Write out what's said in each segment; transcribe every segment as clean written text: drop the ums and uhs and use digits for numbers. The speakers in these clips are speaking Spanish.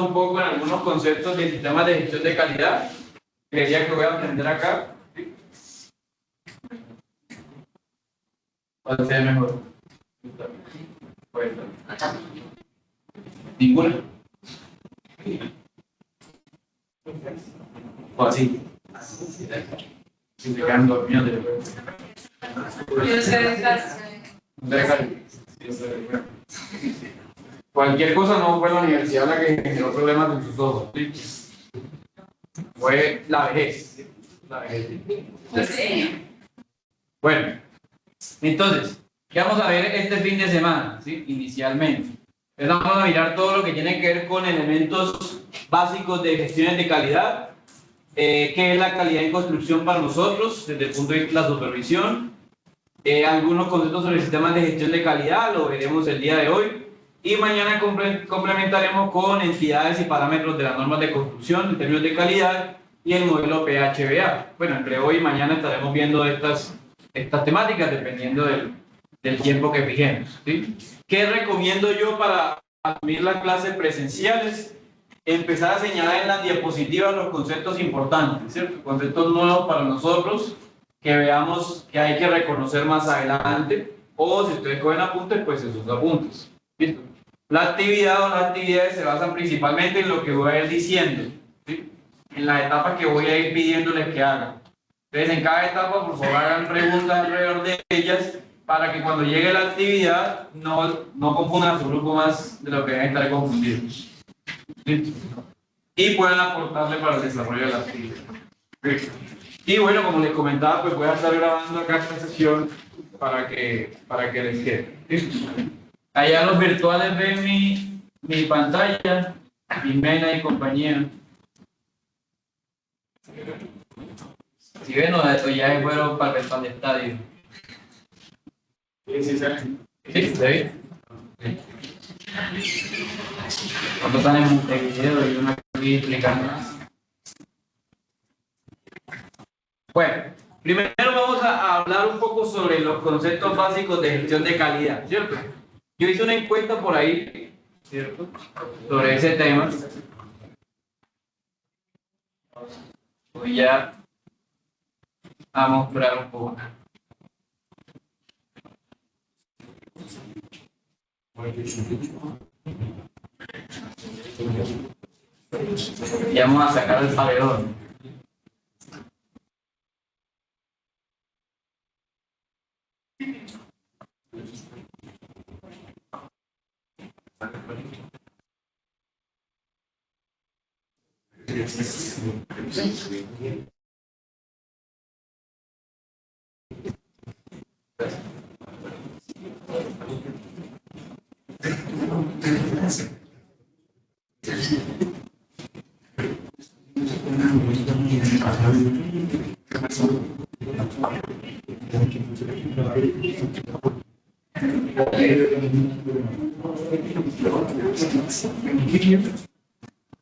un poco en algunos conceptos de sistemas de gestión de calidad. Creería que voy a aprender acá. ¿Cuál sea mejor? ¿Ninguna? ¿O así? Si me quedan dormidos de cualquier cosa no fue la universidad la que generó problemas en sus ojos. ¿Sí? Fue la vejez. La vejez. Bueno, entonces, ¿qué vamos a ver este fin de semana? ¿Sí? Inicialmente. Entonces vamos a mirar todo lo que tiene que ver con elementos básicos de gestiones de calidad. ¿Qué es la calidad en construcción para nosotros desde el punto de vista de la supervisión? Algunos conceptos sobre sistemas de gestión de calidad, lo veremos el día de hoy. Y mañana complementaremos con entidades y parámetros de las normas de construcción en términos de calidad y el modelo PHBA. Bueno, entre hoy y mañana estaremos viendo estas temáticas dependiendo del tiempo que fijemos. ¿Sí? ¿Qué recomiendo yo para asumir las clases presenciales? Empezar a señalar en las diapositivas los conceptos importantes, ¿cierto? Conceptos nuevos para nosotros que veamos que hay que reconocer más adelante, o si ustedes cogen apuntes, pues esos apuntes. ¿Listo? La actividad o las actividades se basan principalmente en lo que voy a ir diciendo, ¿sí? En las etapas que voy a ir pidiéndoles que hagan. Entonces, en cada etapa, por favor, hagan preguntas alrededor de ellas para que cuando llegue la actividad no confundan a su grupo más de lo que deben estar confundidos. ¿Listo? Y puedan aportarle para el desarrollo de la actividad. ¿Listo? Y bueno, como les comentaba, pues voy a estar grabando acá esta sesión para que les quede. ¿Listo? Allá los virtuales ven mi pantalla, Jimena y compañía. Si ven, o ya fueron para el estadio. Sí, ¿se ve? Cuando están en Montevideo y uno aquí explicando. Bueno, primero vamos a hablar un poco sobre los conceptos básicos de gestión de calidad, ¿cierto? Yo hice una encuesta por ahí, ¿cierto? Sobre ese tema. Voy a mostrar un poco. Y vamos a sacar el paredón.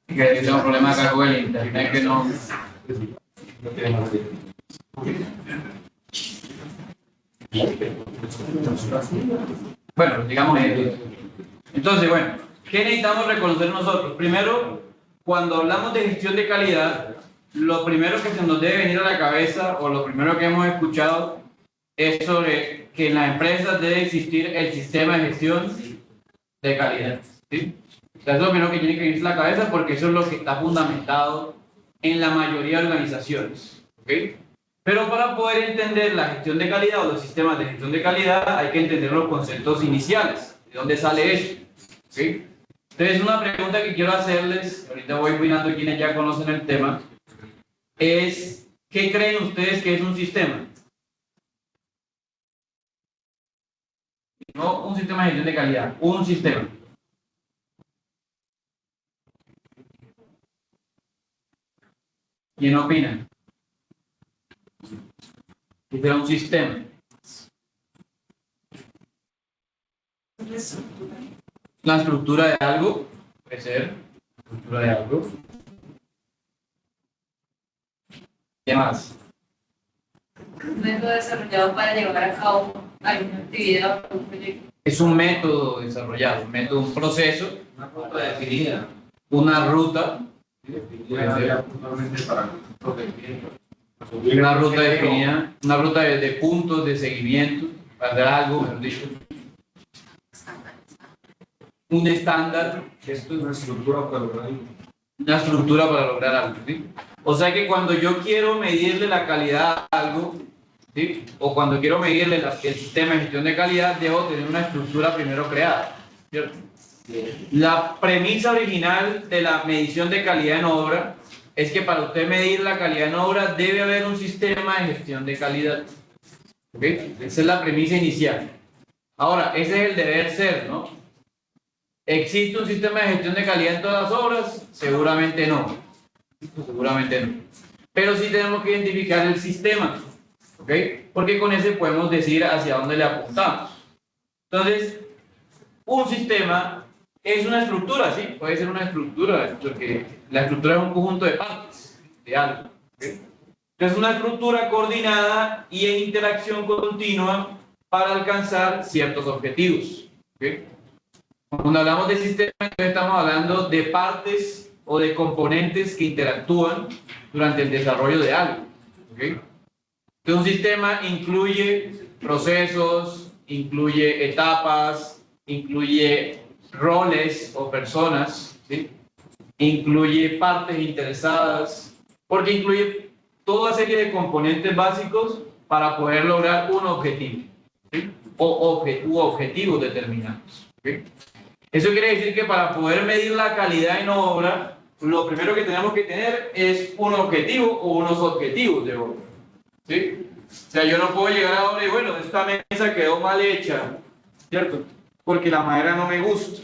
Que tengo un problema acá con el internet que no. Bueno, digamos eso. Entonces, bueno, ¿qué necesitamos reconocer nosotros? Primero, cuando hablamos de gestión de calidad, lo primero que se nos debe venir a la cabeza, o lo primero que hemos escuchado, es sobre que en las empresas debe existir el sistema de gestión de calidad. ¿Sí? Eso es lo primero que tiene que venirse a la cabeza porque eso es lo que está fundamentado en la mayoría de organizaciones. ¿Okay? Pero para poder entender la gestión de calidad o los sistemas de gestión de calidad hay que entender los conceptos iniciales. ¿De dónde sale eso? ¿Sí? Entonces, una pregunta que quiero hacerles, ahorita voy mirando quienes ya conocen el tema, es ¿qué creen ustedes que es un sistema? No un sistema de gestión de calidad, un sistema. ¿Quién opina? ¿Qué será un sistema? La estructura de algo, puede ser, la estructura de algo. ¿Qué más? Un método desarrollado para llevar a cabo alguna actividad o un proyecto. Es un método desarrollado, un proceso, una ruta definida. una ruta, una ruta de puntos de seguimiento, para algo, mejor dicho. Un estándar, esto es una estructura para lograr algo. Una estructura para lograr algo, ¿sí? O sea que cuando yo quiero medirle la calidad a algo, ¿sí? O cuando quiero medirle el sistema de gestión de calidad, debo tener una estructura primero creada, ¿cierto? La premisa original de la medición de calidad en obra es que para usted medir la calidad en obra debe haber un sistema de gestión de calidad. ¿Okay? Esa es la premisa inicial. Ahora, ese es el deber ser, ¿no? ¿Existe un sistema de gestión de calidad en todas las obras? Seguramente no. Seguramente no. Pero sí tenemos que identificar el sistema, ¿ok? Porque con ese podemos decir hacia dónde le apuntamos. Entonces, un sistema es una estructura, ¿sí? Puede ser una estructura, porque la estructura es un conjunto de partes, de algo, ¿okay? Es una estructura coordinada y en interacción continua para alcanzar ciertos objetivos, ¿okay? Cuando hablamos de sistema, estamos hablando de partes o de componentes que interactúan durante el desarrollo de algo, ¿okay? Entonces, un sistema incluye procesos, incluye etapas, incluye roles o personas, ¿sí? Incluye partes interesadas, porque incluye toda serie de componentes básicos para poder lograr un objetivo, ¿sí? O objetivos determinados, ¿sí? Eso quiere decir que para poder medir la calidad en obra, lo primero que tenemos que tener es un objetivo o unos objetivos de obra, ¿sí? O sea, yo no puedo llegar ahora y bueno, esta mesa quedó mal hecha, ¿cierto? Porque la madera no me gusta,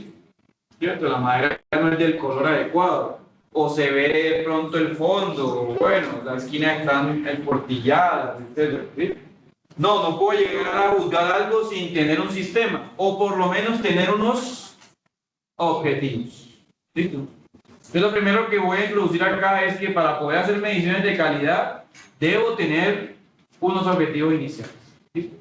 ¿cierto? La madera no es del color adecuado, o se ve de pronto el fondo, o bueno, las esquinas están emportilladas, etc. ¿Sí? No puedo llegar a juzgar algo sin tener un sistema, o por lo menos tener unos objetivos. ¿Listo? Entonces, lo primero que voy a introducir acá es que para poder hacer mediciones de calidad, debo tener unos objetivos iniciales. ¿Listo?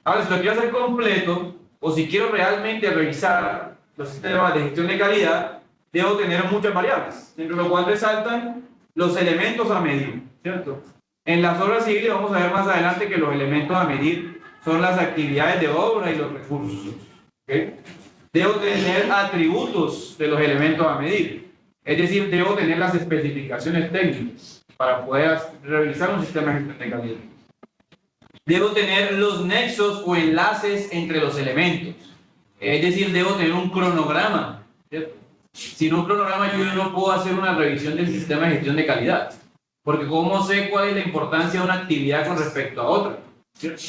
Ahora, si lo quiero hacer completo, o si quiero realmente revisar los sistemas de gestión de calidad, debo tener muchas variables, entre lo cual resaltan los elementos a medir, ¿cierto? En las obras civiles vamos a ver más adelante que los elementos a medir son las actividades de obra y los recursos, ¿okay? Debo tener atributos de los elementos a medir, es decir, debo tener las especificaciones técnicas para poder realizar un sistema de gestión de calidad. Debo tener los nexos o enlaces entre los elementos, es decir, debo tener un cronograma, ¿cierto? Sin un cronograma yo no puedo hacer una revisión del sistema de gestión de calidad, porque ¿cómo sé cuál es la importancia de una actividad con respecto a otra? ¿Cierto?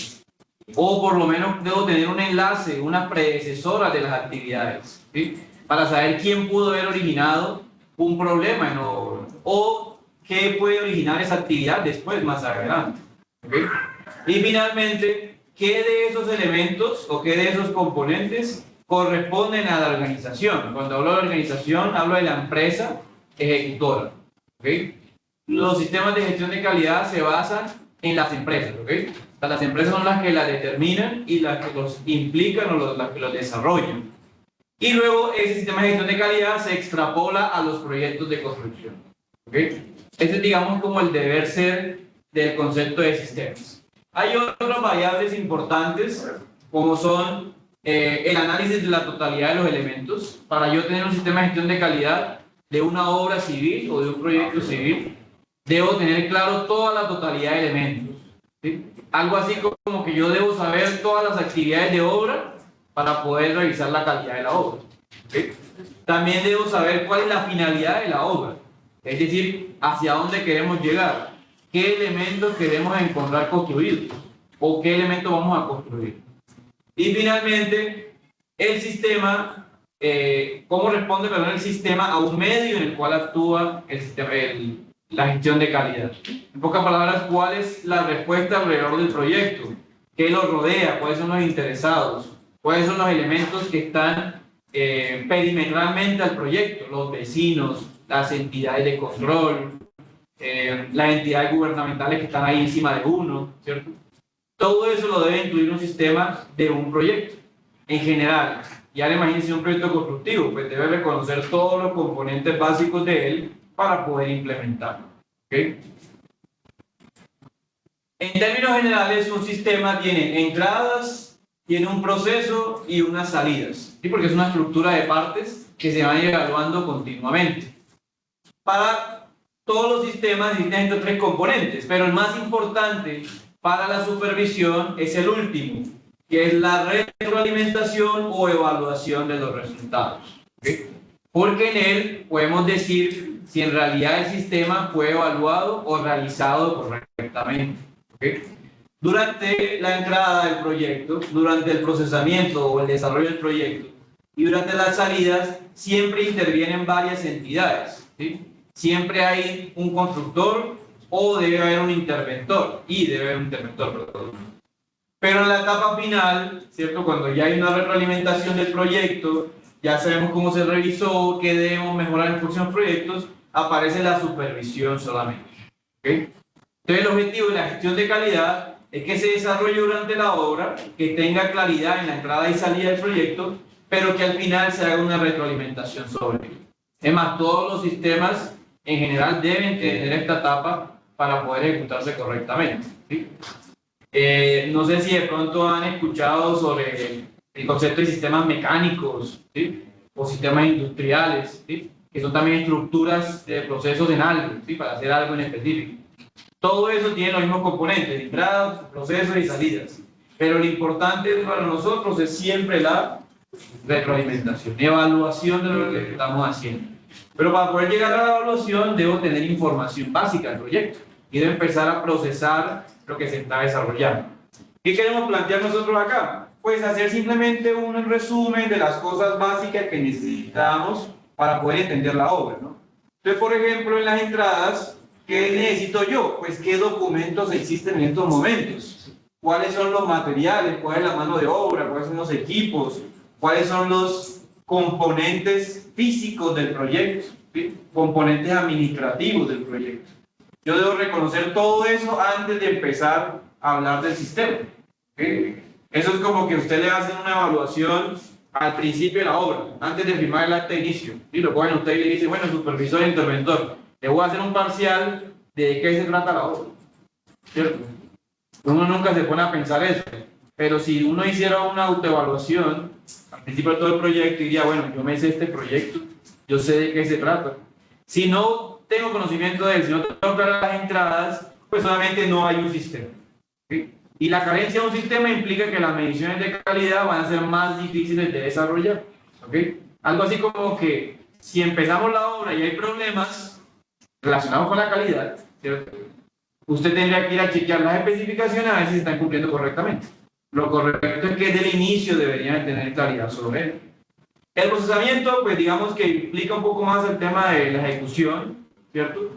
O por lo menos debo tener un enlace, una predecesora de las actividades, ¿sí? Para saber quién pudo haber originado un problema en obra, o qué puede originar esa actividad después, más adelante, ¿okay? Y finalmente, ¿qué de esos elementos o qué de esos componentes corresponden a la organización? Cuando hablo de organización, hablo de la empresa ejecutora, ¿okay? Los sistemas de gestión de calidad se basan en las empresas, ¿okay? O sea, las empresas son las que la determinan y las que los implican o las que los desarrollan. Y luego ese sistema de gestión de calidad se extrapola a los proyectos de construcción, ¿okay? Ese es, digamos, como el deber ser del concepto de sistemas. Hay otras variables importantes, como son el análisis de la totalidad de los elementos. Para yo tener un sistema de gestión de calidad de una obra civil o de un proyecto civil, debo tener claro toda la totalidad de elementos, ¿sí? Algo así como que yo debo saber todas las actividades de obra para poder revisar la calidad de la obra, ¿sí? También debo saber cuál es la finalidad de la obra, es decir, hacia dónde queremos llegar, qué elementos queremos encontrar construidos o qué elementos vamos a construir. Y finalmente, el sistema, cómo responde el sistema a un medio en el cual actúa la gestión de calidad. En pocas palabras, ¿cuál es la respuesta alrededor del proyecto? ¿Qué lo rodea? ¿Cuáles son los interesados? ¿Cuáles son los elementos que están perimetralmente al proyecto? Los vecinos, las entidades de control, las entidades gubernamentales que están ahí encima de uno, ¿cierto? Todo eso lo debe incluir un sistema de un proyecto en general. Y ahora imagínense un proyecto constructivo, pues debe reconocer todos los componentes básicos de él para poder implementarlo. ¿Okay? En términos generales, un sistema tiene entradas, tiene un proceso y unas salidas, ¿sí? Porque es una estructura de partes que se van evaluando continuamente. Para todos los sistemas existen estos tres componentes, pero el más importante para la supervisión es el último, que es la retroalimentación o evaluación de los resultados. ¿Okay? Porque en él podemos decir si en realidad el sistema fue evaluado o realizado correctamente. ¿Okay? Durante la entrada del proyecto, durante el procesamiento o el desarrollo del proyecto y durante las salidas, siempre intervienen varias entidades. ¿Sí? Siempre hay un constructor o debe haber un interventor, perdón. Pero en la etapa final, ¿cierto? Cuando ya hay una retroalimentación del proyecto, ya sabemos cómo se revisó, qué debemos mejorar en los próximos proyectos, aparece la supervisión solamente. ¿Okay? Entonces el objetivo de la gestión de calidad es que se desarrolle durante la obra, que tenga claridad en la entrada y salida del proyecto, pero que al final se haga una retroalimentación sobre él. Es más, todos los sistemas en general deben tener esta etapa para poder ejecutarse correctamente. ¿Sí? No sé si de pronto han escuchado sobre el concepto de sistemas mecánicos, ¿sí? O sistemas industriales, ¿sí? Que son también estructuras de procesos en algo, ¿sí? Para hacer algo en específico. Todo eso tiene los mismos componentes, entradas, procesos y salidas. Pero lo importante para nosotros es siempre la retroalimentación, evaluación de lo que estamos haciendo. Pero para poder llegar a la evaluación debo tener información básica del proyecto y debo empezar a procesar lo que se está desarrollando. ¿Qué queremos plantear nosotros acá? Pues hacer simplemente un resumen de las cosas básicas que necesitamos para poder entender la obra, ¿no? Entonces, por ejemplo, en las entradas, ¿qué necesito yo? Pues qué documentos existen en estos momentos, cuáles son los materiales, cuál es la mano de obra, cuáles son los equipos, cuáles son los componentes físicos del proyecto, ¿sí? Componentes administrativos del proyecto. Yo debo reconocer todo eso antes de empezar a hablar del sistema. ¿Sí? Eso es como que usted le hace una evaluación al principio de la obra, antes de firmar el acta de inicio. Y lo ponen usted y le dice, bueno, supervisor e interventor, le voy a hacer un parcial de qué se trata la obra. ¿Cierto? Uno nunca se pone a pensar eso. Pero si uno hiciera una autoevaluación al principio de todo el proyecto, diría, bueno, yo me sé este proyecto, yo sé de qué se trata. Si no tengo conocimiento de él, si no tengo claras las entradas, pues solamente no hay un sistema. ¿Sí? Y la carencia de un sistema implica que las mediciones de calidad van a ser más difíciles de desarrollar. ¿Okay? Algo así como que si empezamos la obra y hay problemas relacionados con la calidad, ¿cierto? Usted tendría que ir a chequear las especificaciones a ver si se están cumpliendo correctamente. Lo correcto es que desde el inicio deberían tener claridad sobre él. El procesamiento, pues digamos que implica un poco más el tema de la ejecución, ¿cierto?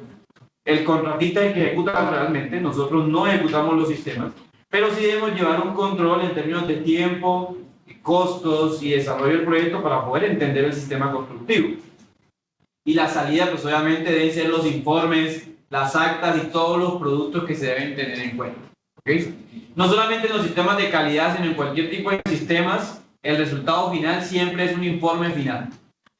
El contratista es el que ejecuta realmente, nosotros no ejecutamos los sistemas, pero sí debemos llevar un control en términos de tiempo, costos y desarrollo del proyecto para poder entender el sistema constructivo. Y la salida, pues obviamente deben ser los informes, las actas y todos los productos que se deben tener en cuenta. ¿Okay? No solamente en los sistemas de calidad, sino en cualquier tipo de sistemas, el resultado final siempre es un informe final.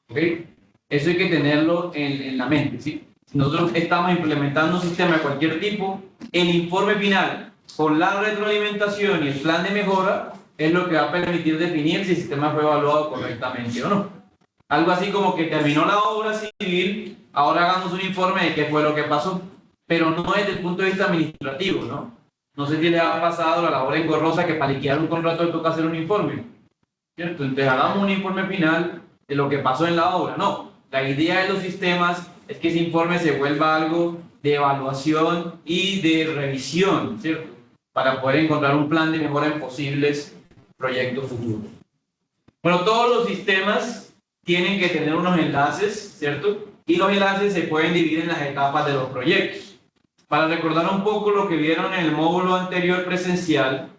¿Okay? Eso hay que tenerlo en la mente, ¿sí? Si nosotros estamos implementando un sistema de cualquier tipo, el informe final, con la retroalimentación y el plan de mejora, es lo que va a permitir definir si el sistema fue evaluado correctamente o no. Algo así como que terminó la obra civil, ahora hagamos un informe de qué fue lo que pasó, pero no desde el punto de vista administrativo, ¿no? No sé si le ha pasado a la obra engorrosa que para liquidar un contrato le toca hacer un informe, ¿cierto? Entonces hagamos un informe final de lo que pasó en la obra. No, la idea de los sistemas es que ese informe se vuelva algo de evaluación y de revisión, ¿cierto? Para poder encontrar un plan de mejora en posibles proyectos futuros. Bueno, todos los sistemas tienen que tener unos enlaces, ¿cierto? Y los enlaces se pueden dividir en las etapas de los proyectos. Para recordar un poco lo que vieron en el módulo anterior presencial,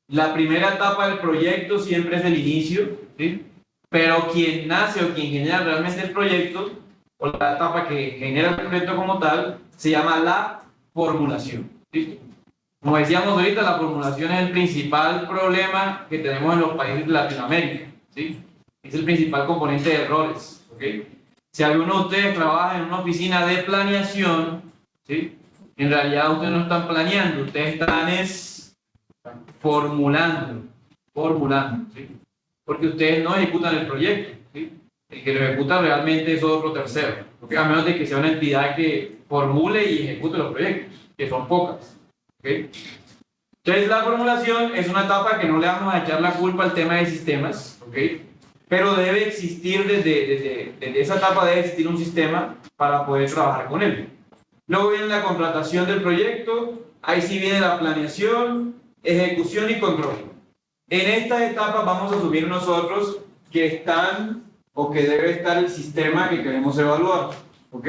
la primera etapa del proyecto siempre es el inicio, ¿sí? Pero quien nace o quien genera realmente el proyecto, o la etapa que genera el proyecto como tal, se llama la formulación, ¿sí? Como decíamos ahorita, la formulación es el principal problema que tenemos en los países de Latinoamérica, ¿sí? Es el principal componente de errores, ¿ok? Si alguno de ustedes trabaja en una oficina de planeación, ¿sí? En realidad ustedes no están planeando, ustedes están formulando, ¿sí? Porque ustedes no ejecutan el proyecto, ¿sí? El que lo ejecuta realmente es otro tercero, ¿okay? A menos de que sea una entidad que formule y ejecute los proyectos, que son pocas, ¿okay? Entonces la formulación es una etapa que no le vamos a echar la culpa al tema de sistemas, ¿okay? Pero debe existir desde esa etapa debe existir un sistema para poder trabajar con él. Luego viene la contratación del proyecto, ahí sí viene la planeación, ejecución y control. En estas etapas vamos a asumir nosotros que están o que debe estar el sistema que queremos evaluar, ¿ok?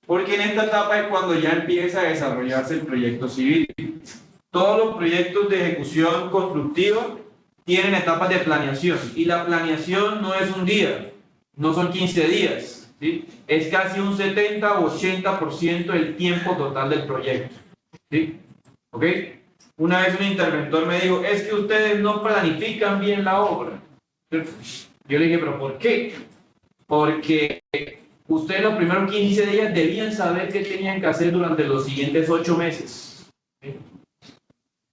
Porque en esta etapa es cuando ya empieza a desarrollarse el proyecto civil. Todos los proyectos de ejecución constructiva tienen etapas de planeación y la planeación no es un día, no son 15 días, ¿sí? Es casi un 70 o 80% del tiempo total del proyecto, ¿sí? ¿Ok? Una vez un interventor me dijo, es que ustedes no planifican bien la obra. Yo le dije, ¿pero por qué? Porque ustedes los primeros 15 días debían saber qué tenían que hacer durante los siguientes 8 meses. ¿Sí?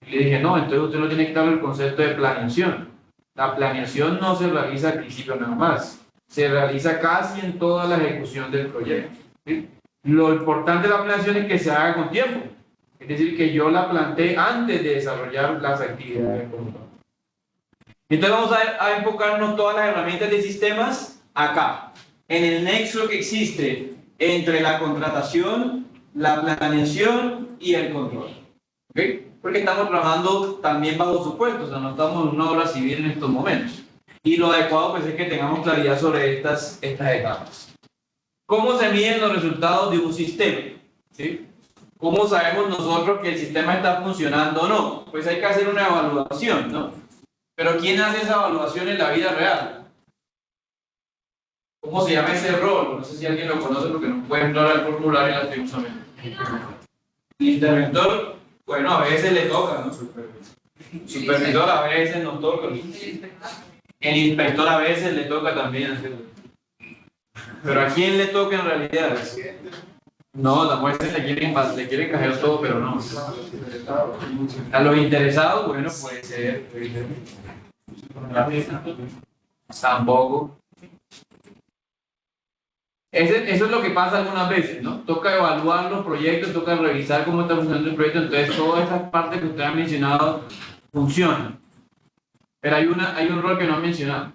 Y le dije, no, entonces usted no tiene que dar el concepto de planeación. La planeación no se realiza al principio nada más, se realiza casi en toda la ejecución del proyecto, ¿sí? Lo importante de la planeación es que se haga con tiempo, es decir, que yo la planteé antes de desarrollar las actividades. Entonces vamos a enfocarnos todas las herramientas de sistemas acá, en el nexo que existe entre la contratación, la planeación y el control, ¿ok? Porque estamos trabajando también bajo supuestos, o sea, no estamos en una obra civil en estos momentos. Y lo adecuado pues es que tengamos claridad sobre estas etapas. ¿Cómo se miden los resultados de un sistema? ¿Sí? ¿Cómo sabemos nosotros que el sistema está funcionando o no? Pues hay que hacer una evaluación, ¿no? Pero ¿quién hace esa evaluación en la vida real? ¿Cómo se llama ese rol? No sé si alguien lo conoce porque no puede entrar al formulario lastimosamente. El interventor, bueno, a veces le toca, ¿no? Supervisor a veces nos toca. El inspector a veces le toca también. Pero ¿a quién le toca en realidad? No, las muestras le quieren caer todo, pero no. A los interesados, bueno, puede ser. Tampoco. Eso es lo que pasa algunas veces, ¿no? Toca evaluar los proyectos, toca revisar cómo está funcionando el proyecto, entonces todas esas partes que usted ha mencionado funcionan. Pero hay un rol que no han mencionado.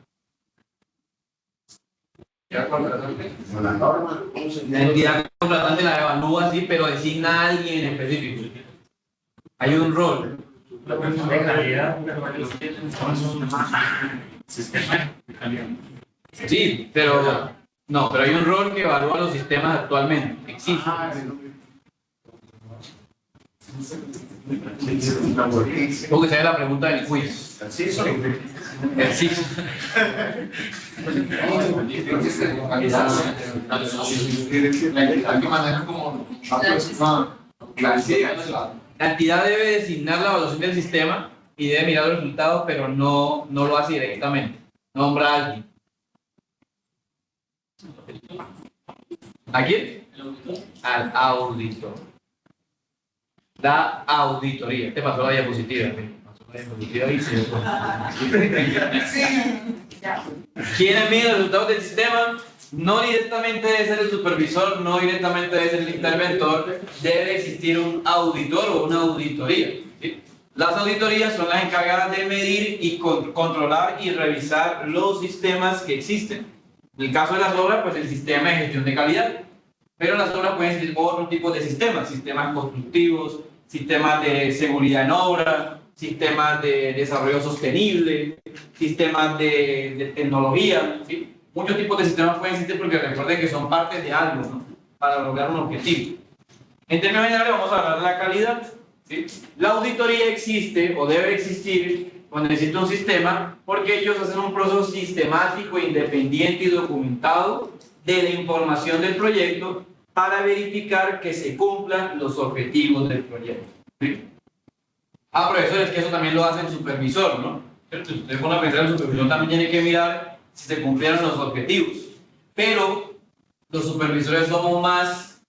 La entidad contratante la evalúa, sí, pero designa a alguien en específico. Hay un rol. Sí, pero no, pero hay un rol que evalúa los sistemas actualmente. Existe. Porque se ve la pregunta del quiz. El CISO. La entidad debe designar la evaluación del sistema y debe mirar los resultados, pero no lo hace directamente. Nombra a alguien. ¿A quién? Al auditor. La auditoría. Te pasó la diapositiva. ¿Quiénes miden los resultados del sistema? No directamente debe ser el supervisor, no directamente debe ser el interventor, debe existir un auditor o una auditoría, ¿sí? Las auditorías son las encargadas de medir y controlar y revisar los sistemas que existen. En el caso de las obras, pues el sistema de gestión de calidad. Pero las obras pueden existir otros tipos de sistemas, sistemas constructivos, sistemas de seguridad en obra, sistemas de desarrollo sostenible, sistemas de tecnología, ¿sí? Muchos tipos de sistemas pueden existir porque recuerden que son partes de algo, ¿no? Para lograr un objetivo. En términos generales vamos a hablar de la calidad, ¿sí? La auditoría existe o debe existir cuando existe un sistema porque ellos hacen un proceso sistemático, independiente y documentado de la información del proyecto para verificar que se cumplan los objetivos del proyecto, ¿sí? Profesor, es que eso también lo hace el supervisor, ¿no? Si usted pone a pensar, el supervisor también tiene que mirar si se cumplieron los objetivos. Pero los supervisores somos más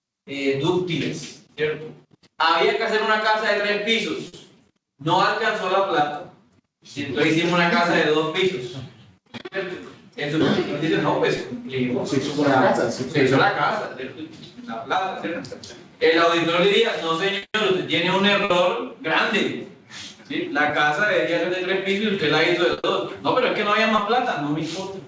dúctiles, ¿cierto? Había que hacer una casa de 3 pisos, no alcanzó la plata, entonces hicimos una casa de 2 pisos, ¿cierto? El supervisor dice, no, pues cumplimos, se hizo la casa, ¿cierto? La plata, ¿cierto? El auditor diría, no señor, usted tiene un error grande, ¿sí? La casa debería ser de 3 pisos y usted la hizo de 2. No, pero es que no había más plata, no me importa.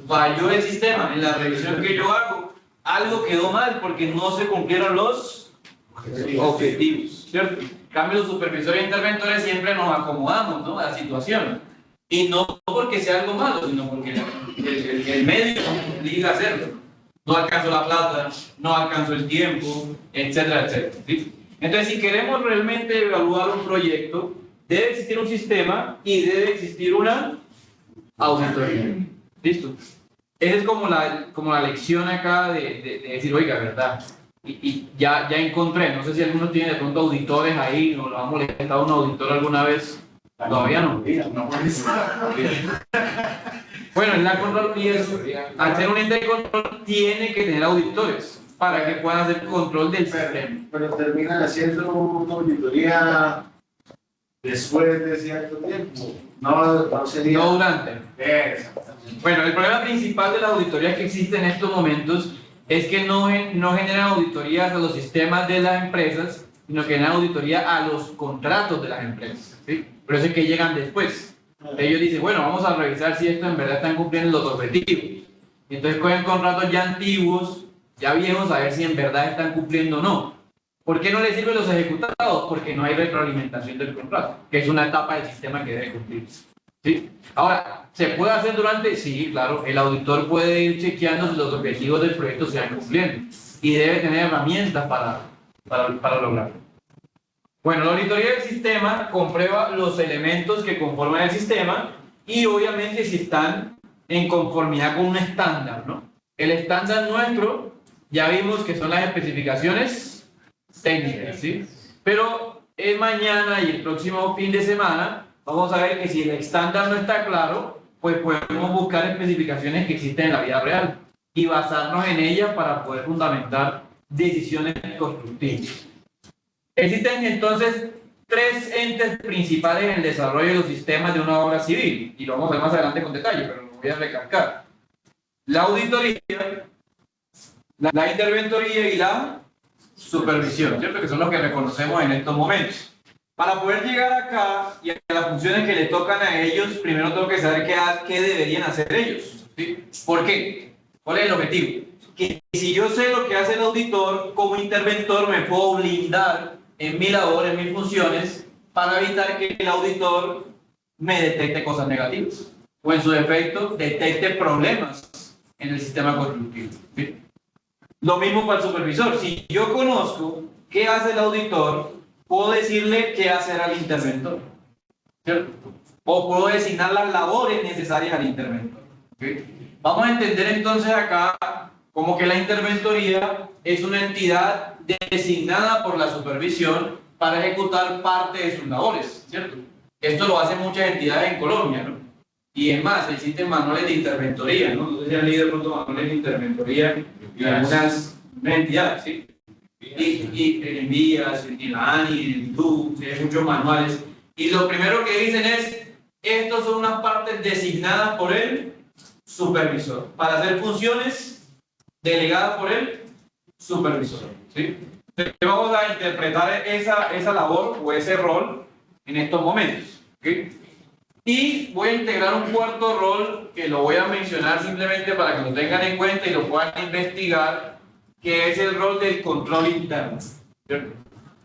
Falló el sistema, en la revisión que yo hago, algo quedó mal porque no se cumplieron los objetivos, ¿cierto? En cambio, los supervisores e interventores siempre nos acomodamos, ¿no?, a la situación. Y no porque sea algo malo, sino porque el medio obliga a hacerlo. No alcanzó la plata, no alcanzó el tiempo, etcétera, etcétera, ¿sí? Entonces, si queremos realmente evaluar un proyecto, debe existir un sistema y debe existir una auditoría. ¿Listo? Esa es como la lección acá de decir, oiga, ¿verdad? Y ya encontré, no sé si alguno tiene de pronto auditores ahí, o lo ha molestado un auditor alguna vez. Todavía no. Bueno, en la Contraloría, al ser un ente de control, tiene que tener auditores para que puedan hacer control del sistema. Pero terminan haciendo una auditoría después de cierto tiempo. No sería. No durante. Bueno, el problema principal de las auditorías que existen en estos momentos es que no generan auditorías a los sistemas de las empresas, sino que generan auditoría a los contratos de las empresas, ¿sí? Por eso es que llegan después. Ellos dicen, bueno, vamos a revisar si esto en verdad están cumpliendo los objetivos. Y entonces cogen contratos ya antiguos, ya viejos, a ver si en verdad están cumpliendo o no. ¿Por qué no les sirven los ejecutados? Porque no hay retroalimentación del contrato, que es una etapa del sistema que debe cumplirse, ¿sí? Ahora, ¿se puede hacer durante? Sí, claro. El auditor puede ir chequeando si los objetivos del proyecto se van cumpliendo y debe tener herramientas para lograrlo. Bueno, la auditoría del sistema comprueba los elementos que conforman el sistema y obviamente si están en conformidad con un estándar, ¿no? El estándar nuestro, ya vimos que son las especificaciones técnicas, ¿sí? Pero mañana y el próximo fin de semana vamos a ver que si el estándar no está claro, pues podemos buscar especificaciones que existen en la vida real y basarnos en ellas para poder fundamentar decisiones constructivas. Existen entonces 3 entes principales en el desarrollo de los sistemas de una obra civil, y lo vamos a ver más adelante con detalle, pero lo voy a recalcar. La auditoría, la interventoría y la supervisión, ¿cierto? Que son los que reconocemos en estos momentos. Para poder llegar acá y a las funciones que le tocan a ellos, primero tengo que saber qué deberían hacer ellos, ¿sí? ¿Por qué? ¿Cuál es el objetivo? Que si yo sé lo que hace el auditor, como interventor me puedo blindar en mi labor, en mis funciones, para evitar que el auditor me detecte cosas negativas o en su defecto detecte problemas en el sistema constructivo, ¿sí? Lo mismo para el supervisor. Si yo conozco qué hace el auditor, puedo decirle qué hacer al interventor, ¿cierto? O puedo designar las labores necesarias al interventor, ¿sí? Vamos a entender entonces acá como que la interventoría es una entidad designada por la supervisión para ejecutar parte de sus labores, ¿cierto? Esto lo hacen muchas entidades en Colombia, ¿no? Y es más, existen manuales de interventoría, ¿no? No sé si han leído de pronto manuales de interventoría y algunas entidades, ¿sí? Y en Envías, en la ANI, en el TU, hay muchos manuales. Y lo primero que dicen es, estos son unas partes designadas por el supervisor para hacer funciones delegadas por el supervisor, ¿sí? Entonces, vamos a interpretar esa labor o ese rol en estos momentos, ¿okay? Y voy a integrar un cuarto rol que lo voy a mencionar simplemente para que lo tengan en cuenta y lo puedan investigar, que es el rol del control interno, ¿cierto?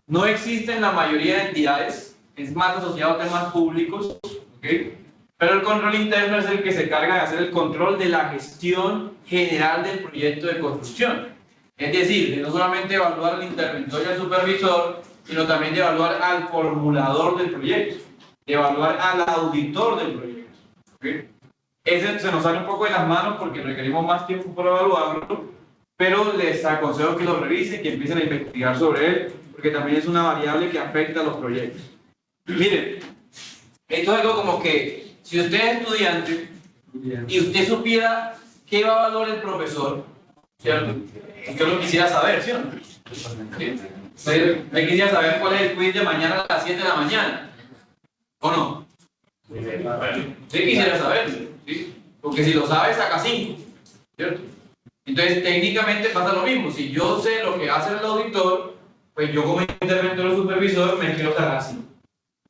No existe en la mayoría de entidades, es más asociado a temas públicos, ¿okay? Pero el control interno es el que se encarga de hacer el control de la gestión general del proyecto de construcción. Es decir, de no solamente evaluar al interventor y al supervisor, sino también de evaluar al formulador del proyecto, de evaluar al auditor del proyecto, ¿okay? Ese se nos sale un poco de las manos porque requerimos más tiempo para evaluarlo, pero les aconsejo que lo revisen, que empiecen a investigar sobre él, porque también es una variable que afecta a los proyectos. Miren, esto es algo como que si usted es estudiante y usted supiera qué va a valorar el profesor, ¿cierto? Yo lo quisiera saber, ¿sí o no? ¿Sí? Usted quisiera saber cuál es el quiz de mañana a las 7 de la mañana, ¿o no? Usted quisiera saberlo, ¿sí? Porque si lo sabe, saca 5, ¿cierto? Entonces, técnicamente pasa lo mismo. Si yo sé lo que hace el auditor, pues yo como interventor o supervisor me quiero sacar 5,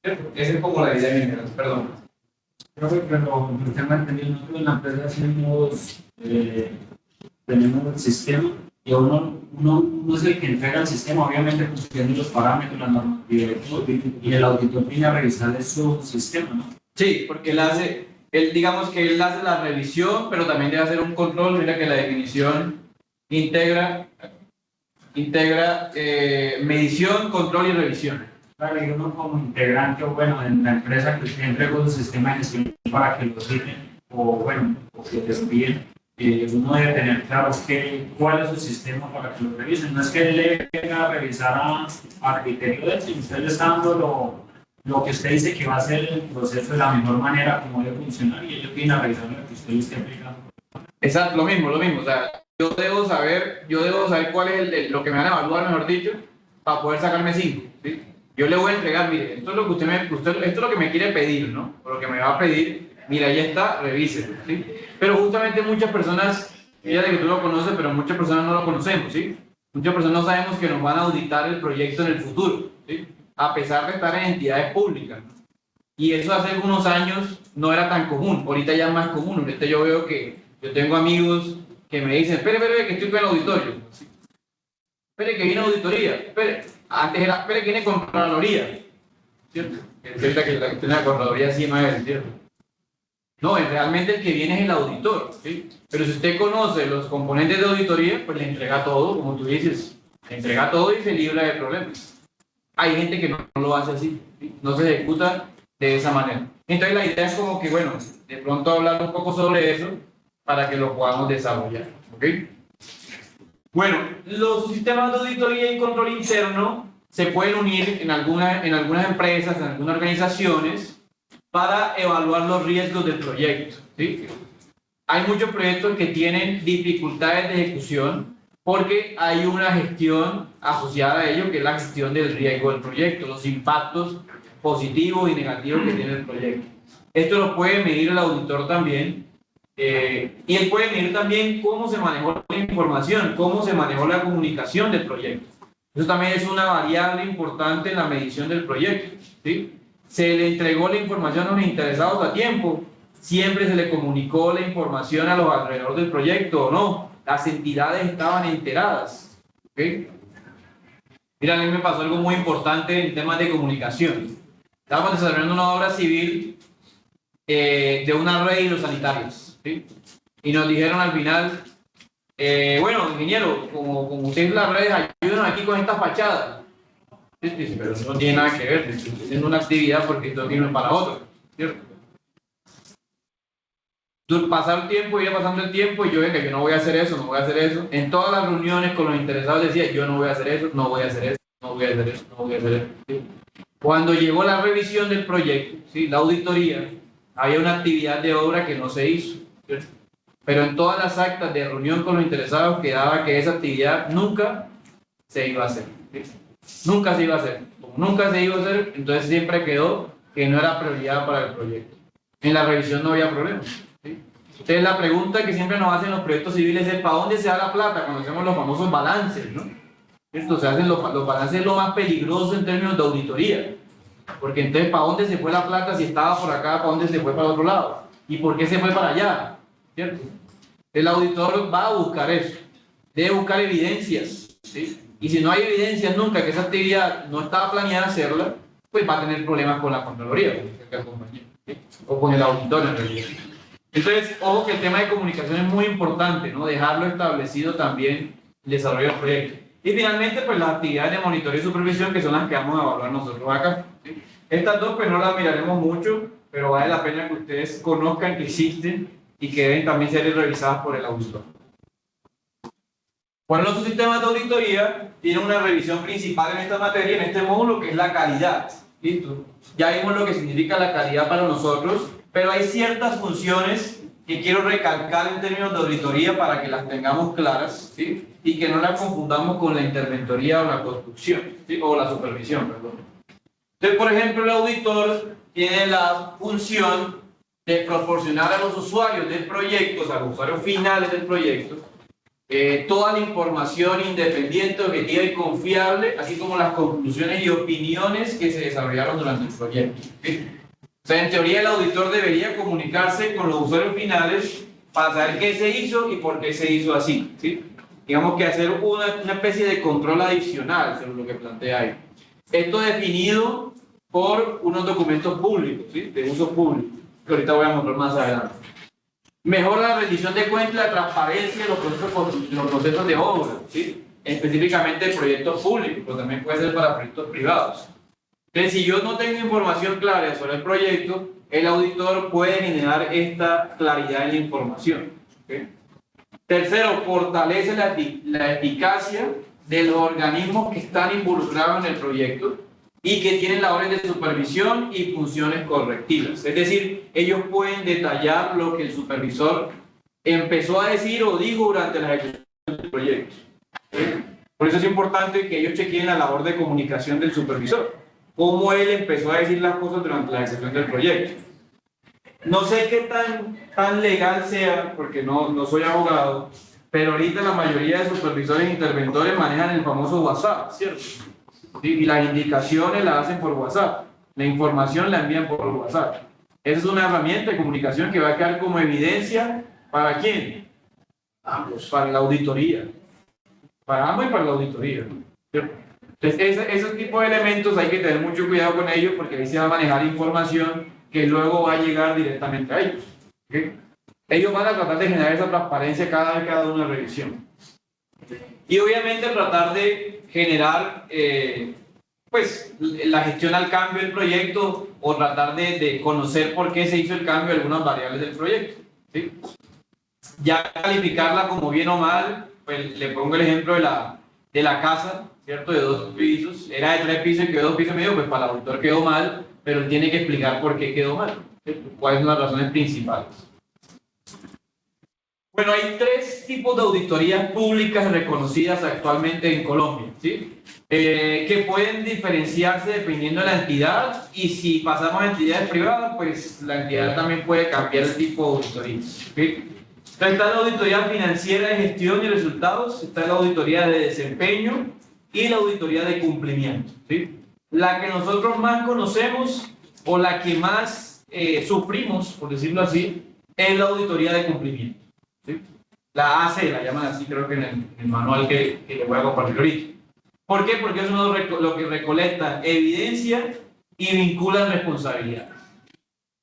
¿cierto? Esa es como la idea general, perdón. Profe, pero tengo entendido, nosotros en la empresa tenemos el sistema y uno es el que entrega el sistema, obviamente cumpliendo los parámetros, las normatividades, y el auditor viene a revisar su sistema, ¿no? Sí, porque digamos que él hace la revisión, pero también debe hacer un control. Mira que la definición integra medición, control y revisión. Claro, y uno como integrante, o bueno, en la empresa que usted entregó su sistema de gestión para que lo siguen, o bueno, o que te envíen, uno debe tener claro cuál es su sistema para que lo revisen. No es que él le venga a revisar a criterio de él, sino usted le está dando lo que usted dice que va a ser el proceso de la mejor manera, como debe funcionar, y ellos vienen a revisar lo que usted le esté aplicando. Exacto, lo mismo. O sea, yo debo saber cuál es lo que me van a evaluar, mejor dicho, para poder sacarme 5, ¿sí? Yo le voy a entregar, mire, esto es lo que esto es lo que me quiere pedir, ¿no? O lo que me va a pedir, mira, ya está, revíselo, ¿sí? Pero justamente muchas personas, fíjate que tú lo conoces, pero muchas personas no lo conocemos, ¿sí? Muchas personas no sabemos que nos van a auditar el proyecto en el futuro, ¿sí? A pesar de estar en entidades públicas. Y eso hace algunos años no era tan común, ahorita ya es más común. Ahorita yo veo que yo tengo amigos que me dicen, espere, que estoy con el auditorio. ¿Sí? Espere, que viene auditoría. Antes era, espere, que viene Contraloría. ¿Cierto? Ahorita que la Contraloría sí no es, ¿cierto? No, realmente el que viene es el auditor, ¿sí? Pero si usted conoce los componentes de auditoría, pues le entrega todo, como tú dices, le entrega todo y se libra de problemas. Hay gente que no lo hace así, ¿sí? No se ejecuta de esa manera. Entonces la idea es como que, bueno, de pronto hablar un poco sobre eso para que lo podamos desarrollar, ¿ok? Bueno, los sistemas de auditoría y control interno se pueden unir en algunas empresas, en algunas organizaciones, para evaluar los riesgos del proyecto, ¿sí? Hay muchos proyectos que tienen dificultades de ejecución porque hay una gestión asociada a ello, que es la gestión del riesgo del proyecto, los impactos positivos y negativos que tiene el proyecto. Esto lo puede medir el auditor también, y él puede medir también cómo se manejó la información, cómo se manejó la comunicación del proyecto. Eso también es una variable importante en la medición del proyecto, ¿sí? Se le entregó la información a los interesados a tiempo, siempre se le comunicó la información a los alrededor del proyecto o no, las entidades estaban enteradas, ¿ok? Mira, a mí me pasó algo muy importante en temas de comunicación. Estábamos desarrollando una obra civil de una red hidrosanitarias, ¿sí? Y nos dijeron al final, bueno, ingeniero, como usted es la red, ayúdenos aquí con esta fachada. Sí, pero eso no tiene nada que ver, estoy haciendo una actividad porque esto tiene para otro, ¿cierto? Pasar el tiempo, iba pasando el tiempo y yo, venga, yo no voy a hacer eso, no voy a hacer eso. En todas las reuniones con los interesados decía, yo no voy a hacer eso, no voy a hacer eso, no voy a hacer eso, no voy a hacer eso, ¿sí? Cuando llegó la revisión del proyecto, ¿sí? La auditoría, había una actividad de obra que no se hizo, ¿cierto? Pero en todas las actas de reunión con los interesados quedaba que esa actividad nunca se iba a hacer, ¿sí? Nunca se iba a hacer. Como nunca se iba a hacer, entonces siempre quedó que no era prioridad para el proyecto. En la revisión no había problema, ¿sí? Entonces la pregunta que siempre nos hacen los proyectos civiles es ¿para dónde se da la plata? Cuando hacemos los famosos balances, ¿no? Esto se hacen los balances, es lo más peligroso en términos de auditoría. Porque entonces ¿para dónde se fue la plata si estaba por acá? ¿Para dónde se fue para el otro lado? ¿Y por qué se fue para allá? ¿Cierto? El auditor va a buscar eso. Debe buscar evidencias, ¿sí? Y si no hay evidencias nunca que esa actividad no estaba planeada hacerla, pues va a tener problemas con la Contraloría, ¿sí? O con el auditor en realidad. Entonces, ojo que el tema de comunicación es muy importante, ¿no? Dejarlo establecido también el desarrollo del proyecto. Y finalmente, pues las actividades de monitoreo y supervisión, que son las que vamos a evaluar nosotros acá, ¿sí? Estas dos, pues no las miraremos mucho, pero vale la pena que ustedes conozcan que existen y que deben también ser revisadas por el auditor. Bueno, nuestros sistemas de auditoría tienen una revisión principal en esta materia, en este módulo, que es la calidad. ¿Listo? Ya vimos lo que significa la calidad para nosotros, pero hay ciertas funciones que quiero recalcar en términos de auditoría para que las tengamos claras, ¿sí? Y que no las confundamos con la interventoría o la construcción, ¿sí? O la supervisión, perdón. Entonces, por ejemplo, el auditor tiene la función de proporcionar a los usuarios del proyecto, o sea, a los usuarios finales del proyecto, toda la información independiente, objetiva y confiable, así como las conclusiones y opiniones que se desarrollaron durante el proyecto, ¿sí? O sea, en teoría el auditor debería comunicarse con los usuarios finales para saber qué se hizo y por qué se hizo así, ¿sí? Digamos que hacer una especie de control adicional sobre lo que plantea ahí. Esto definido por unos documentos públicos, ¿sí? De uso público, que ahorita voy a mostrar más adelante. Mejora la rendición de cuentas y la transparencia de los procesos de obra, ¿sí? Específicamente de proyectos públicos, pero también puede ser para proyectos privados. Entonces, si yo no tengo información clara sobre el proyecto, el auditor puede generar esta claridad en la información, ¿okay? Tercero, fortalece la eficacia de los organismos que están involucrados en el proyecto y que tienen labores de supervisión y funciones correctivas. Es decir, ellos pueden detallar lo que el supervisor empezó a decir o dijo durante la ejecución del proyecto. Por eso es importante que ellos chequeen la labor de comunicación del supervisor, cómo él empezó a decir las cosas durante la ejecución del proyecto. No sé qué tan legal sea, porque no soy abogado, pero ahorita la mayoría de supervisores e interventores manejan el famoso WhatsApp, ¿cierto? Y las indicaciones las hacen por WhatsApp, la información la envían por WhatsApp. Esa es una herramienta de comunicación que va a quedar como evidencia, ¿para quién? Ambos, para la auditoría. Para ambos y para la auditoría, ¿cierto? Entonces, ese tipo de elementos hay que tener mucho cuidado con ellos porque ahí se va a manejar información que luego va a llegar directamente a ellos, ¿okay? Ellos van a tratar de generar esa transparencia cada vez que haga una revisión. Y obviamente tratar de generar pues, la gestión al cambio del proyecto o tratar de conocer por qué se hizo el cambio de algunas variables del proyecto, ¿sí? Ya calificarla como bien o mal, pues le pongo el ejemplo de la casa, ¿cierto? De 2 pisos, era de 3 pisos y quedó 2 pisos y medio, pues para el auditor quedó mal, pero él tiene que explicar por qué quedó mal, ¿cierto? ¿Cuáles son las razones principales? Bueno, hay 3 tipos de auditorías públicas reconocidas actualmente en Colombia, ¿sí? Que pueden diferenciarse dependiendo de la entidad, y si pasamos a entidades privadas, pues la entidad también puede cambiar el tipo de auditoría, ¿sí? Entonces está la auditoría financiera de gestión y resultados, está la auditoría de desempeño y la auditoría de cumplimiento, ¿sí? La que nosotros más conocemos o la que más sufrimos, por decirlo así, es la auditoría de cumplimiento, ¿sí? La AC, la llaman así, creo que en el manual que les voy a compartir ahorita. ¿Por qué? Porque es lo que recolecta evidencia y vinculan responsabilidades.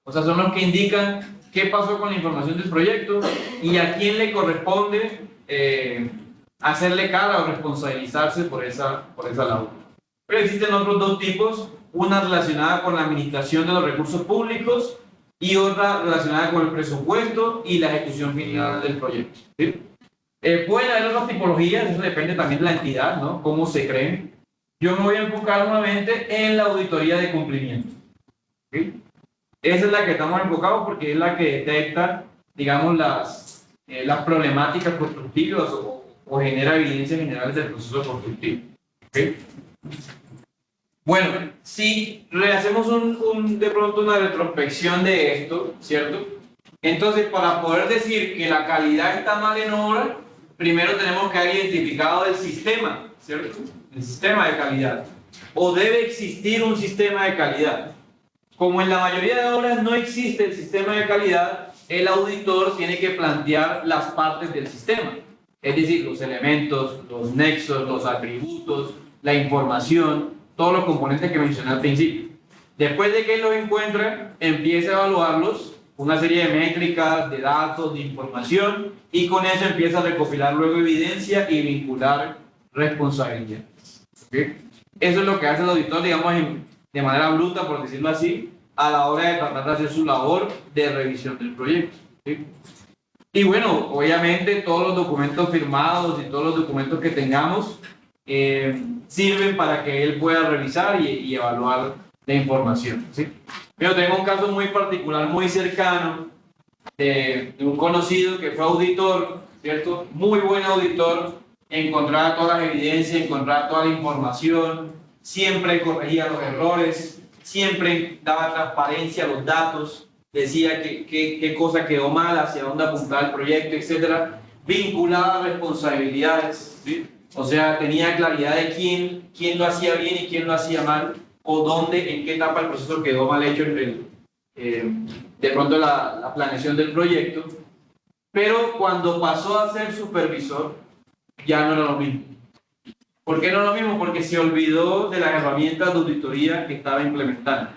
O sea, son los que indican qué pasó con la información del proyecto y a quién le corresponde hacerle cara o responsabilizarse por esa labor. Pero existen otros 2 tipos, una relacionada con la administración de los recursos públicos y otra relacionada con el presupuesto y la ejecución final del proyecto, ¿sí? Pueden haber otras tipologías, eso depende también de la entidad, ¿no? Cómo se creen. Yo me voy a enfocar nuevamente en la auditoría de cumplimiento, ¿sí? Esa es la que estamos enfocados porque es la que detecta, digamos, las problemáticas constructivas o genera evidencias generales del proceso constructivo, ¿okay? Bueno, si hacemos de pronto una retrospección de esto, ¿cierto? Entonces, para poder decir que la calidad está mal en obra, primero tenemos que haber identificado el sistema, ¿cierto? El sistema de calidad. O debe existir un sistema de calidad. Como en la mayoría de obras no existe el sistema de calidad, el auditor tiene que plantear las partes del sistema. Es decir, los elementos, los nexos, los atributos, la información, todos los componentes que mencioné al principio. Después de que él los encuentra, empieza a evaluarlos, una serie de métricas, de datos, de información, y con eso empieza a recopilar luego evidencia y vincular responsabilidades, ¿okay? Eso es lo que hace el auditor, digamos, de manera bruta, por decirlo así, a la hora de tratar de hacer su labor de revisión del proyecto, ¿sí? Y bueno, obviamente todos los documentos firmados y todos los documentos que tengamos sirven para que él pueda revisar y evaluar la información, ¿sí? Yo tengo un caso muy particular, muy cercano, de un conocido que fue auditor, ¿cierto? Muy buen auditor, encontraba todas las evidencias, encontraba toda la información, siempre corregía los errores, siempre daba transparencia a los datos, decía qué cosa quedó mal, hacia dónde apuntaba el proyecto, etcétera, vinculaba responsabilidades, ¿sí? O sea, tenía claridad de quién lo hacía bien y quién lo hacía mal, o dónde, en qué etapa del proceso quedó mal hecho de pronto la planeación del proyecto. Pero cuando pasó a ser supervisor, ya no era lo mismo. ¿Por qué no era lo mismo? Porque se olvidó de las herramientas de auditoría que estaba implementando.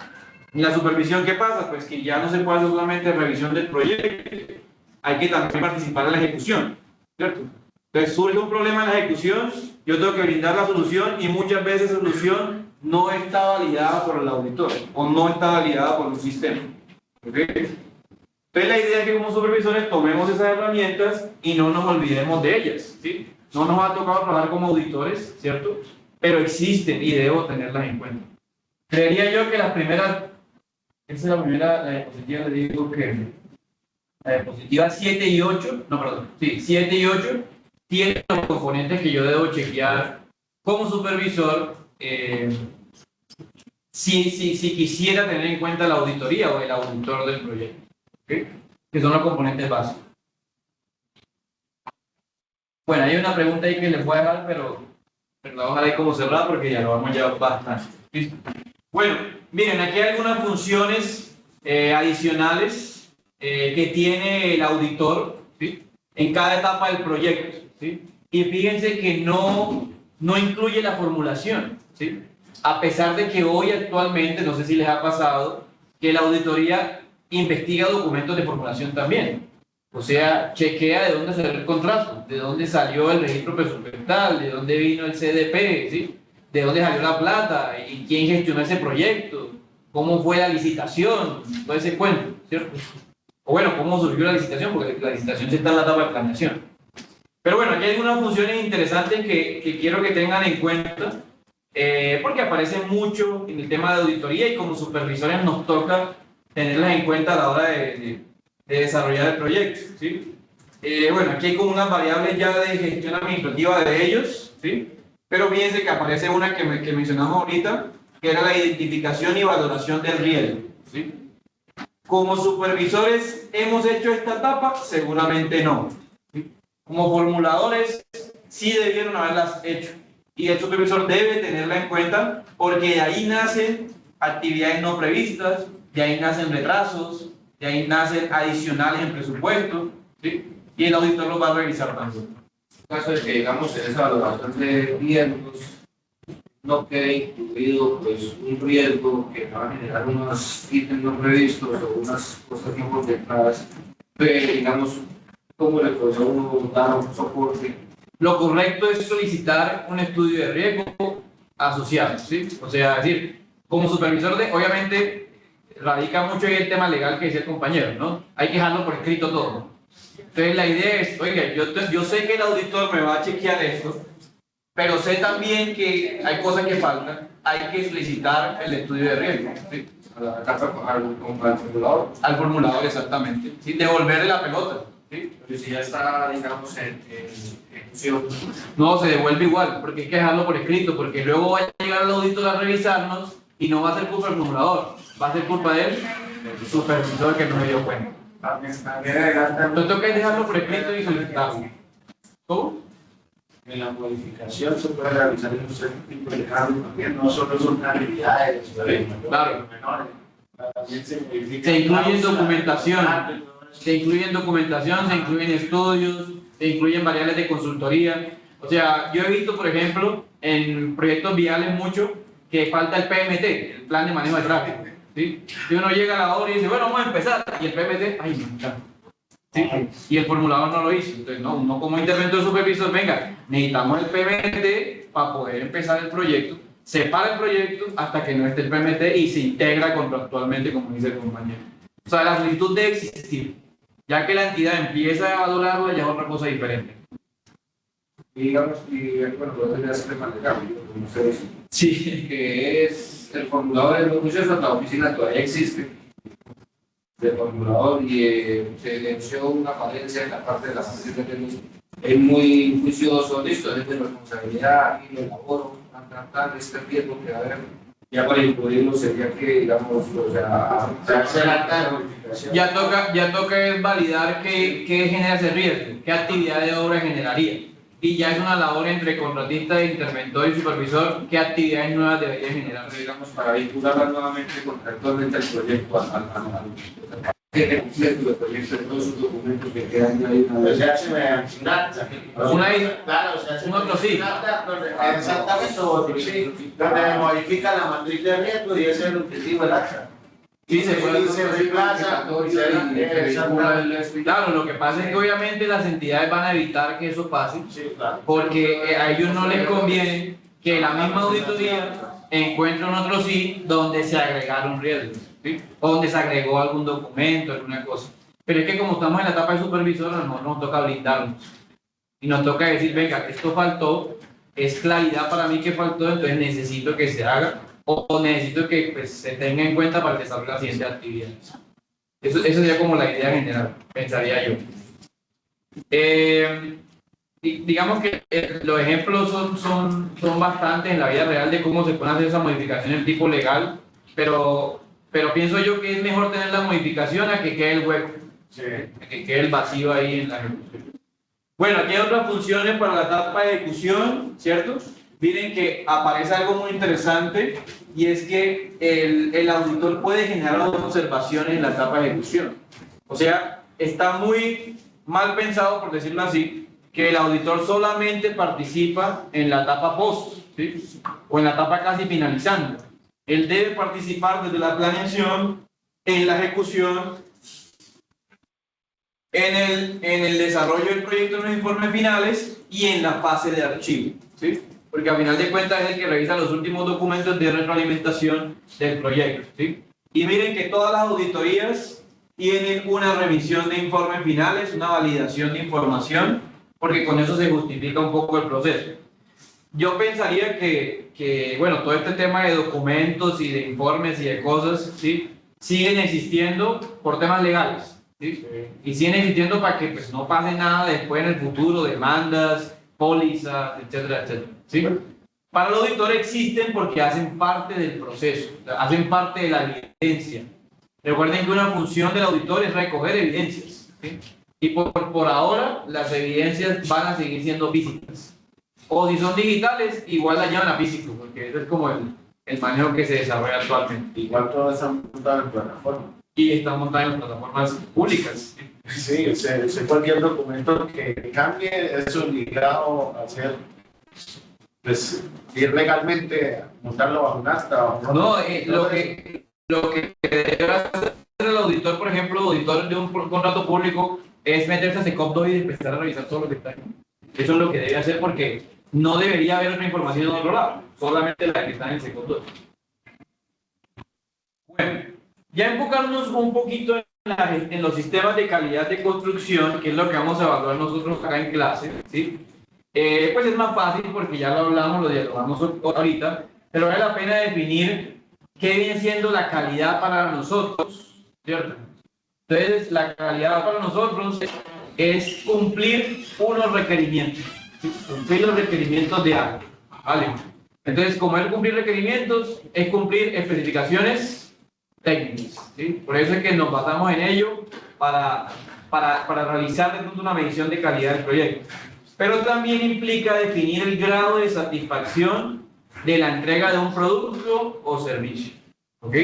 En la supervisión, ¿qué pasa? Pues que ya no se puede hacer solamente revisión del proyecto, hay que también participar en la ejecución, ¿cierto? Entonces surge un problema en la ejecución, yo tengo que brindar la solución y muchas veces la solución no está validada por el auditor o no está validada por un sistema. ¿Okay? Entonces la idea es que como supervisores tomemos esas herramientas y no nos olvidemos de ellas, ¿sí? No nos ha tocado trabajar como auditores, ¿cierto? Pero existen y debo tenerlas en cuenta. Creería yo que las primeras, esa es la primera, la diapositiva, le digo que la diapositiva 7 y 8, no, perdón, sí, 7 y 8 tienen los componentes que yo debo chequear como supervisor si quisiera tener en cuenta la auditoría o el auditor del proyecto, ¿okay? Que son los componentes básicos. Bueno, hay una pregunta ahí que les voy a dejar, pero la voy a dejar ahí como cerrada porque ya lo vamos a llevar bastante. ¿Listo? Bueno, miren, aquí hay algunas funciones adicionales que tiene el auditor, ¿sí? En cada etapa del proyecto, ¿sí? Y fíjense que no incluye la formulación, ¿sí? A pesar de que hoy actualmente, no sé si les ha pasado, que la auditoría investiga documentos de formulación también. O sea, chequea de dónde salió el contrato, de dónde salió el registro presupuestal, de dónde vino el CDP, ¿sí? De dónde salió la plata y quién gestionó ese proyecto, cómo fue la licitación, todo ese cuento, ¿cierto? O bueno, cómo surgió la licitación, porque la licitación sí está en la etapa de planeación. Pero bueno, aquí hay algunas funciones interesantes que quiero que tengan en cuenta, porque aparecen mucho en el tema de auditoría y como supervisores nos toca tenerlas en cuenta a la hora de desarrollar el proyecto, ¿sí? Bueno, aquí hay como unas variables ya de gestión administrativa de ellos, ¿sí? Pero fíjense que aparece una que mencionamos ahorita, que era la identificación y valoración del riesgo, ¿sí? Como supervisores, ¿hemos hecho esta etapa? Seguramente no, ¿sí? Como formuladores, sí debieron haberlas hecho. Y el supervisor debe tenerla en cuenta porque de ahí nacen actividades no previstas, de ahí nacen retrasos, de ahí nacen adicionales en presupuesto, ¿sí? Y el auditor los va a revisar también. En caso de que, digamos, en esa valoración de riesgos no quede incluido pues, un riesgo que va a generar unos ítems no previstos o unas cosas no contempladas, digamos, ¿cómo le puede uno dar un soporte? Lo correcto es solicitar un estudio de riesgo asociado, ¿sí? O sea, es decir, como supervisor obviamente radica mucho ahí el tema legal que dice el compañero, ¿no? Hay que dejarlo por escrito todo. Entonces la idea es, oiga, yo sé que el auditor me va a chequear esto, pero sé también que hay cosas que faltan, hay que solicitar el estudio de riesgo, ¿sí? Al formulador. Al formulador, exactamente, ¿sí? Devolverle la pelota, ¿sí? Pero si ya está, digamos, en ejecución. No, se devuelve igual, porque hay que dejarlo por escrito, porque luego va a llegar el auditor a revisarnos y no va a ser culpa del formulador, va a ser culpa del supervisor que no me dio cuenta. Entonces toca dejarlo por escrito y solicitarlo. ¿Cómo? En la modificación se puede realizar un cierto tipo de cambio también, no solo son cantidades, Claro. menores. También se modifica. Se incluyen documentación, se incluyen estudios, se incluyen variables de consultoría. O sea, yo he visto, por ejemplo, en proyectos viales mucho que falta el PMT, el plan de manejo de tráfico, ¿sí? Y uno llega a la hora y dice, bueno, vamos a empezar, y el PMT, ay, no, claro. ¿Sí? Y el formulador no lo hizo. Entonces, no, uno como interventor supervisor, venga, necesitamos el PMT para poder empezar el proyecto, separa el proyecto hasta que no esté el PMT y se integra contractualmente, como dice el compañero. O sea, la solicitud debe existir. Ya que la entidad empieza a valorarla, ya es otra cosa diferente. Y digamos, bueno, puede tener ese tema legal, como ustedes, Sí. que es el formulador de denuncias, la oficina todavía existe. del formulador y se evidenció una falencia en la parte de la matriz de riesgos. Es muy juicioso, listo, es de responsabilidad, aquí lo elaboro, este riesgo que va a haber. Ya para incluirlo sería que, digamos, o sea, hacer acta de modificación. Ya toca validar qué genera ese riesgo, qué actividad de obra generaría. Y ya es una labor entre contratista, interventor y supervisor, qué actividades nuevas debería generar. digamos, para vincularla nuevamente contractualmente al proyecto, al paquete completo del proyecto, de todos esos documentos que quedan ahí. O sea, se mediante un acta. Claro, o sea, un otro sí. Exactamente, otro sí. Donde modifica la matriz de riesgo y ese es el objetivo del acta. Sí, se puede Y se reemplaza. Claro, lo que pasa es que obviamente las entidades van a evitar que eso pase, Sí, claro. porque a ellos no les conviene que la misma auditoría encuentre un otro sí donde se agregaron riesgos, ¿sí? O donde se agregó algún documento, alguna cosa. Pero es que como estamos en la etapa de supervisor, a nosotros nos toca blindarnos. Y nos toca decir, venga, esto faltó, es claridad para mí que faltó, entonces necesito que se haga, o necesito que pues, se tenga en cuenta para el desarrollo de la siguiente actividad. Eso sería como la idea general, pensaría yo. Digamos que los ejemplos son bastantes en la vida real de cómo se pueden hacer esas modificaciones de tipo legal, pero pienso yo que es mejor tener la modificación a que quede el hueco, a que quede el vacío ahí en la ejecución. Bueno, aquí hay otras funciones para la etapa de ejecución, ¿cierto? Miren que aparece algo muy interesante y es que el auditor puede generar observaciones en la etapa de ejecución. O sea, está muy mal pensado, por decirlo así, que el auditor solamente participa en la etapa post, ¿sí? O en la etapa casi finalizando. Él debe participar desde la planeación, en la ejecución, en el desarrollo del proyecto en los informes finales y en la fase de archivo, ¿sí? Porque a final de cuentas es el que revisa los últimos documentos de retroalimentación del proyecto, ¿sí? Y miren que todas las auditorías tienen una revisión de informes finales, una validación de información, porque con eso se justifica un poco el proceso. Yo pensaría que bueno, todo este tema de documentos y de informes y de cosas, ¿sí? Siguen existiendo por temas legales, ¿sí? Y siguen existiendo para que pues, no pase nada después en el futuro, demandas, pólizas, etcétera, etcétera, ¿sí? Para el auditor existen porque hacen parte del proceso, hacen parte de la evidencia. Recuerden que una función del auditor es recoger evidencias, ¿sí? Y por ahora las evidencias van a seguir siendo físicas. O si son digitales, igual las llevan a físico, porque ese es como el manejo que se desarrolla actualmente. Igual todo está montado en plataforma. Y está montado en plataformas públicas. Sí, cualquier documento que cambie es obligado a hacer, pues, ir legalmente, montarlo bajo un acta. No, lo que debe hacer el auditor, por ejemplo, auditor de un contrato público, es meterse a SECOP2 y empezar a revisar todo lo que está ahí. Eso es lo que debe hacer porque no debería haber otra información en otro lado, solamente la que está en el SECOP2. Bueno, ya enfocándonos un poquito en los sistemas de calidad de construcción, que es lo que vamos a evaluar nosotros acá en clase, ¿sí? Pues es más fácil porque ya lo hablamos, lo dialogamos ahorita, pero vale la pena definir qué viene siendo la calidad para nosotros, ¿cierto? Entonces, la calidad para nosotros es cumplir unos requerimientos, ¿sí? Cumplir los requerimientos de algo, ¿vale? Entonces, como es cumplir requerimientos, es cumplir especificaciones técnicas, ¿sí? Por eso es que nos basamos en ello para realizar de pronto una medición de calidad del proyecto. Pero también implica definir el grado de satisfacción de la entrega de un producto o servicio, ¿ok?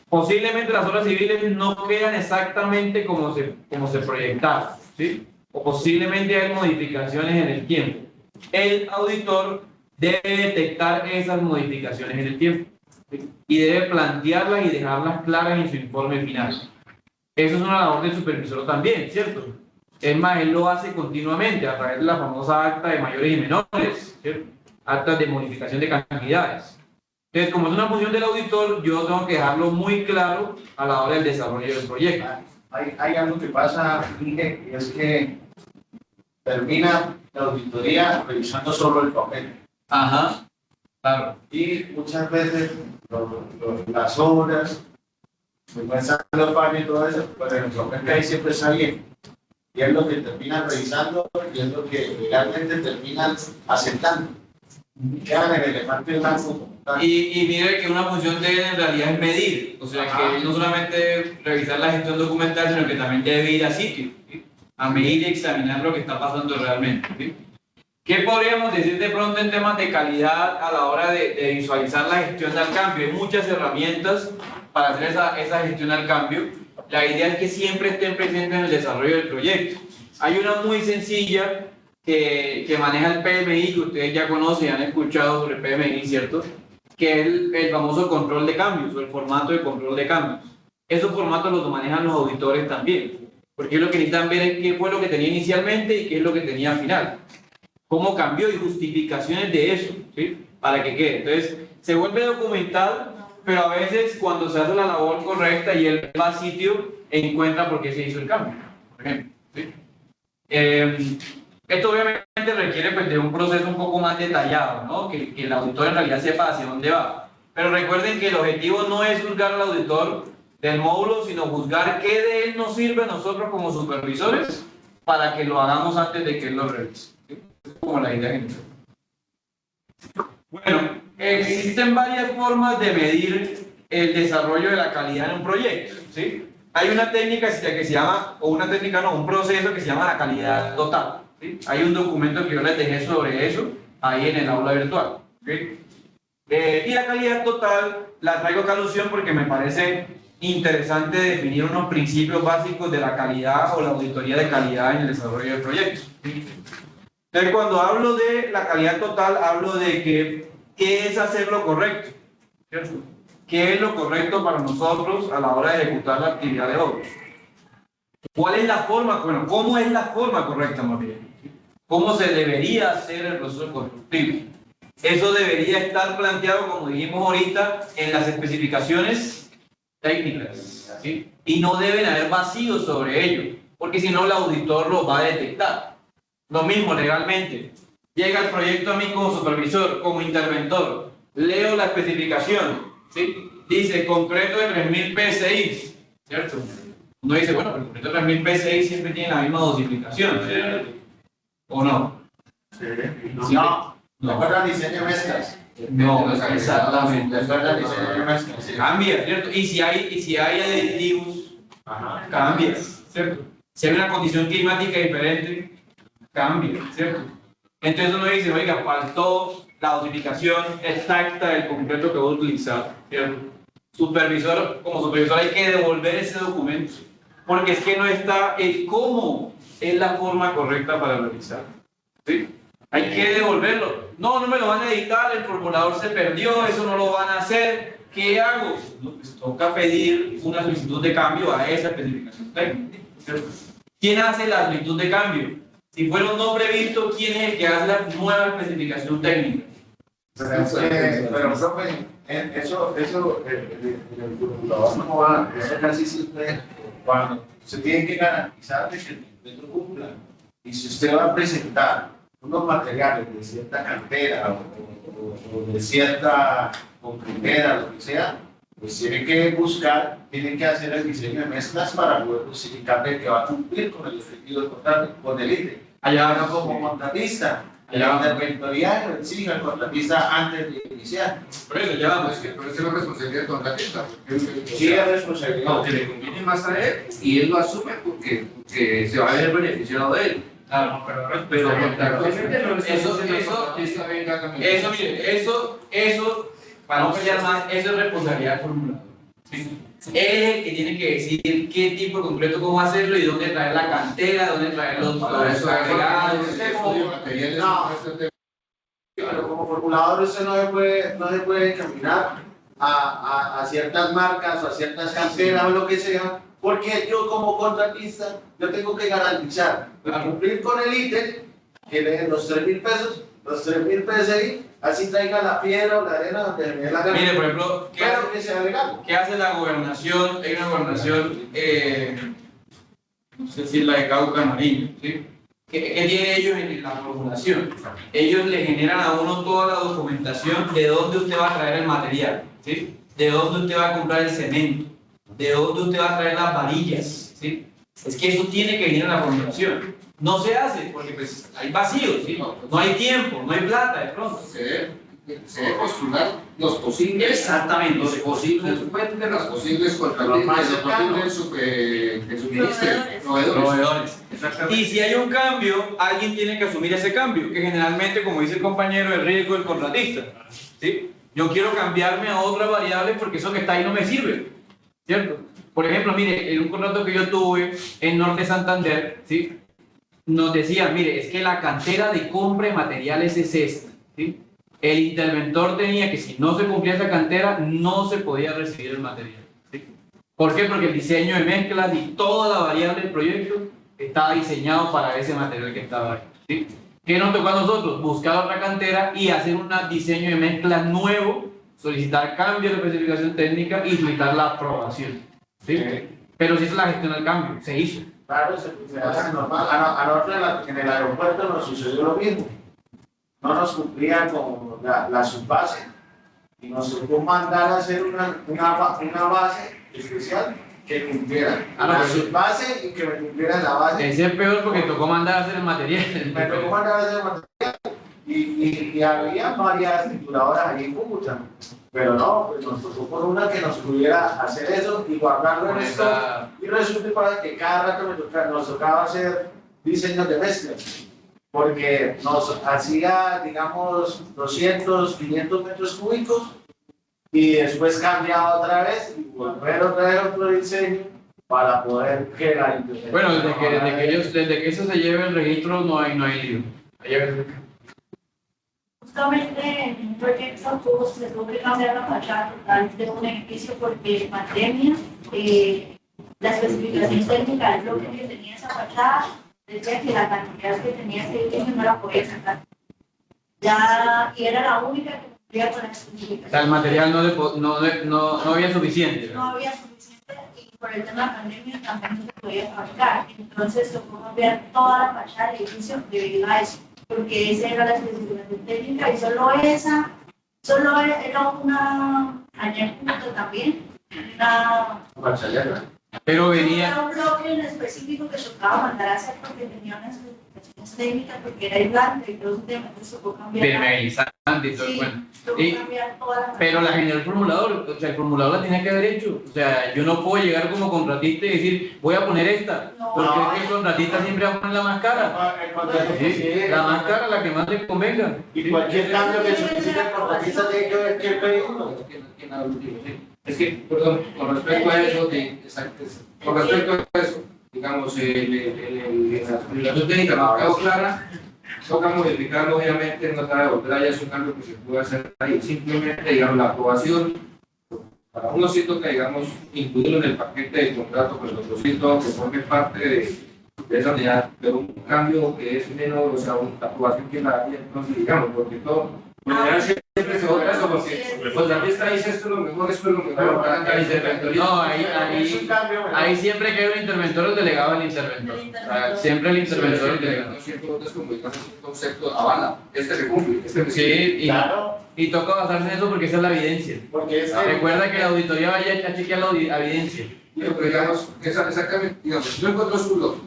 Posiblemente las obras civiles no quedan exactamente como se proyectaron, ¿sí? O posiblemente hay modificaciones en el tiempo. El auditor debe detectar esas modificaciones en el tiempo, ¿sí? Y debe plantearlas y dejarlas claras en su informe final. Eso es una labor del supervisor también, ¿cierto? Es más, él lo hace continuamente a través de la famosa acta de mayores y menores, ¿cierto? Actas de modificación de cantidades. Entonces, como es una función del auditor, yo tengo que dejarlo muy claro a la hora del desarrollo del proyecto. Hay algo que pasa, Inge, y es que termina la auditoría revisando solo el papel. Ajá, claro. Y muchas veces las obras se muestran los fallos y todo eso, pero en el documento ahí siempre está bien. Y es lo que terminan revisando y es lo que legalmente terminan aceptando. Quedan en el elefante blanco. Y mire que una función de él en realidad es medir, o sea que no solamente revisar la gestión documental, sino que también debe ir a sitio, ¿sí? A medir y examinar lo que está pasando realmente. ¿Sí? ¿Qué podríamos decir de pronto en temas de calidad a la hora de visualizar la gestión del cambio? Hay muchas herramientas para hacer esa gestión al cambio. La idea es que siempre estén presentes en el desarrollo del proyecto. Hay una muy sencilla que maneja el PMI, que ustedes ya conocen y han escuchado sobre PMI, ¿cierto? Que es el famoso control de cambios o el formato de control de cambios. Esos formatos los manejan los auditores también, porque lo que necesitan ver es qué fue lo que tenía inicialmente y qué es lo que tenía al final. Cómo cambió y justificaciones de eso, ¿sí? Para que quede. Entonces, se vuelve documental, pero a veces cuando se hace la labor correcta y él va a sitio, encuentra por qué se hizo el cambio, por ejemplo, ¿sí? Esto obviamente requiere pues, de un proceso un poco más detallado, ¿no? Que el auditor en realidad sepa hacia dónde va. Pero recuerden que el objetivo no es juzgar al auditor del módulo, sino juzgar qué de él nos sirve a nosotros como supervisores para que lo hagamos antes de que él lo revise. ¿Sí? Es como la idea general. Bueno, existen varias formas de medir el desarrollo de la calidad en un proyecto, ¿sí? Hay una técnica que se llama, o una técnica no, un proceso que se llama la calidad total, ¿sí? Hay un documento que yo les dejé sobre eso ahí en el aula virtual, ¿sí? Y la calidad total la traigo a alusión porque me parece interesante definir unos principios básicos de la calidad o la auditoría de calidad en el desarrollo del proyecto, ¿sí? Entonces, cuando hablo de la calidad total, hablo de que qué es hacer lo correcto, ¿cierto? ¿Qué es lo correcto para nosotros a la hora de ejecutar la actividad de obra? ¿Cuál es la forma? Bueno, ¿cómo es la forma correcta más bien? ¿Cómo se debería hacer el proceso constructivo? Eso debería estar planteado, como dijimos ahorita, en las especificaciones técnicas, ¿sí? Y no deben haber vacíos sobre ello, porque si no el auditor lo va a detectar. Lo mismo legalmente. Llega el proyecto a mí como supervisor, como interventor, leo la especificación, ¿sí? Dice concreto de 3000 PSI, ¿cierto? Uno dice, bueno, el concreto de 3000 PSI siempre tiene la misma dosificación, ¿cierto? ¿O no? Sí. No. ¿Recuerda el diseño de mezclas? No, exactamente. ¿Recuerda el diseño de mezclas? Sí. Cambia, ¿cierto? Y si hay aditivos, cambia, ¿cierto? Si hay una condición climática diferente, cambia, ¿cierto? Entonces uno dice, oiga, faltó la dosificación exacta del concreto que voy a utilizar, ¿cierto? Como supervisor hay que devolver ese documento, porque es que no está el cómo es la forma correcta para realizar, ¿sí? Hay que devolverlo. No, no me lo van a editar, el formulador se perdió, eso no lo van a hacer. ¿Qué hago? No, pues toca pedir una solicitud de cambio a esa especificación técnica, ¿cierto? ¿Quién hace la solicitud de cambio? Si fuera un no previsto, ¿quién es el que hace la nueva especificación técnica? Pero profe, eso el formulador no va, eso casi siempre cuando se tiene que garantizar de que el metro cumpla. Y si usted va a presentar unos materiales de cierta cantera o de cierta comprimera, lo que sea, pues tiene que buscar, tiene que hacer el diseño de mezclas para poder justificar que va a cumplir con el objetivo del contrato, con el ITE. Allá no como contratista, allá donde el territorial exige al contratista antes de iniciar. Por eso ya vamos. Pero esa es la responsabilidad del contratista. Sí, es responsabilidad. No, que le conviene más a él y él lo asume porque se va a ver beneficiado de él. Claro, Pero eso, para no pelear más, eso es responsabilidad del formulador. ¿Sí? Él es el que tiene que decir qué tipo de concreto, cómo hacerlo y dónde traer la cantera, dónde traer los agregados. Pero como formulador usted no se puede encaminar a ciertas marcas o a ciertas canteras o lo que sea, porque yo como contratista yo tengo que garantizar cumplir con el ITE, que le den los 3.000 pesos, los 3.000 PSI, así traiga la piedra o la arena donde me dé la gana. Mire, por ejemplo, ¿qué hace la gobernación? Hay una gobernación, no sé si la de Cauca, Nariño, ¿sí? ¿Qué tienen ellos en la formulación? Ellos le generan a uno toda la documentación de dónde usted va a traer el material, ¿sí? De dónde usted va a comprar el cemento, ¿de dónde usted va a traer las varillas? ¿Sí? Es que eso tiene que venir en la formulación. No se hace porque pues, hay vacíos, ¿sí? No hay tiempo, no hay plata de pronto. Se debe postular los posibles. Exactamente. Los posibles fuentes, las posibles contratistas, los posibles que suministren, proveedores. Y si hay un cambio, alguien tiene que asumir ese cambio, que generalmente, como dice el compañero, el riesgo del contratista. ¿Sí? Yo quiero cambiarme a otra variable porque eso que está ahí no me sirve, ¿cierto? Por ejemplo, mire, en un contrato que yo tuve en Norte Santander, ¿sí? Nos decía, mire, es que la cantera de compra de materiales es esta, ¿sí? El interventor tenía que si no se cumplía esa cantera, no se podía recibir el material, ¿sí? ¿Por qué? Porque el diseño de mezclas y toda la variable del proyecto estaba diseñado para ese material que estaba ahí, ¿sí? ¿Qué nos tocó a nosotros? Buscar otra cantera y hacer un diseño de mezcla nuevo, solicitar cambios de especificación técnica y solicitar la aprobación, ¿sí? Pero se hizo la gestión del cambio, se hizo. Claro, se hace normal. A nosotros en el aeropuerto nos sucedió lo mismo. No nos cumplían con la subbase y nos tocó mandar a hacer una base especial que cumpliera la subbase y que me cumpliera la base. Ese es peor porque tocó mandar a hacer el material. Me tocó mandar a hacer el material y había varias trituradoras allí en Cúcuta. Pero no, pues nos tocó por una que nos pudiera hacer eso y guardarlo en esto. Y resulta que cada rato nos tocaba hacer diseños de mezclas. Porque nos hacía, digamos, 200, 500 metros cúbicos y después cambiaba otra vez y volver otra vez otro diseño para poder que la intervención. Bueno, desde que eso se lleve el registro no hay lío. Justamente en un proyecto se tuvo que cambiar la fachada total de un edificio porque en pandemia la especificación técnica del bloque que tenía esa fachada decía que la cantidad que tenía ese edificio no la podía sacar. Ya, y era la única que cumplía con la especificación. O sea, el material no había suficiente. No había suficiente y por el tema de pandemia también no se podía fabricar. Entonces tocó cambiar toda la fachada del edificio debido a eso, porque esa era la especificación técnica y solo era una ayer también, una pero era un bloque en específico que tocaba mandar a hacer porque tenía unas especificaciones técnicas, porque era aislante y todo ese tema, entonces tocó cambiar. Permeabilizante y todo el cuento. Cambiar toda la Pero la generó el formulador, o sea, el formulador la tenía que haber hecho. O sea, yo no puedo llegar como contratista y decir, voy a poner esta, porque es que el contratista siempre va a poner la más cara. Sí, la más cara, la que más le convenga. Y cualquier cambio que solicite el contratista tiene que ver qué pedirlo. Es que, perdón, con respecto a eso, digamos, la explicación técnica no ha quedado clara, toca modificarlo, obviamente, no sabe volver ya es un cambio que se puede hacer ahí, simplemente, digamos, la aprobación, para uno sí toca, digamos, incluirlo en el paquete de contrato, pero otro sí toca que forme parte de esa unidad, pero un cambio que es menor, o sea, una aprobación que la haya, entonces, digamos, porque todo, siempre se vota eso, porque pues la fiesta dice esto es lo mejor, esto es lo mejor, para la interventoría. No, ahí siempre que hay un interventor, el delegado del interventor. O sea, siempre el interventor, el delegado. Entonces, como el concepto avala, se cumple, Sí, y toca basarse en eso porque esa es la evidencia. Recuerda que la auditoría vaya a chequear la evidencia. Pero digamos, exactamente, digamos, yo encuentro su bloque.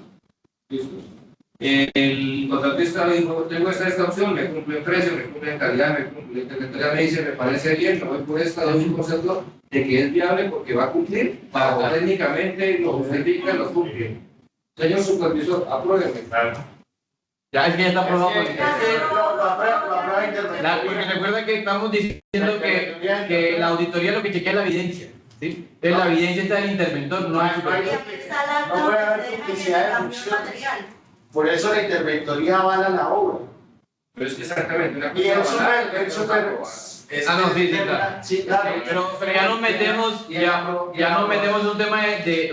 El contratista dijo, tengo esta opción, me cumple en precio, me cumple en calidad, me cumple. La interventoría me dice, me parece bien, me voy por esta, doy un concepto de que es viable porque va a cumplir, técnicamente lo justifica, lo cumple. Señor supervisor, apruébeme. Ya es que ya está aprobado. Porque recuerda que estamos diciendo que la auditoría lo que chequea es la evidencia. ¿Sí? Entonces la evidencia está del interventor, no del supervisor. No puede haber duplicidad de función. Por eso la interventoría avala la obra. Pero es que exactamente. Y el super. Sí, claro. Pero ya nos metemos, ya nos metemos en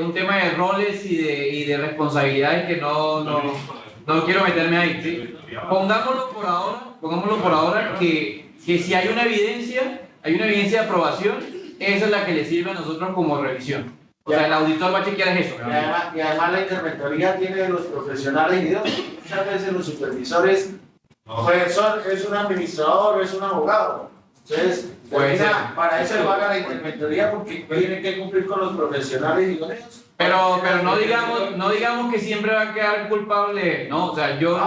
un tema de roles y de responsabilidades que no quiero meterme ahí. ¿Sí? Pongámoslo por ahora que si hay una evidencia de aprobación, esa es la que le sirve a nosotros como revisión. O sea, el auditor va a chequear eso. Y además la interventoría tiene los profesionales y muchas veces los supervisores, es un administrador, es un abogado. Entonces, Puede ser. para eso lo haga la interventoría porque tiene que cumplir con los profesionales idóneos. Pero no digamos que siempre va a quedar culpable, no, o sea, yo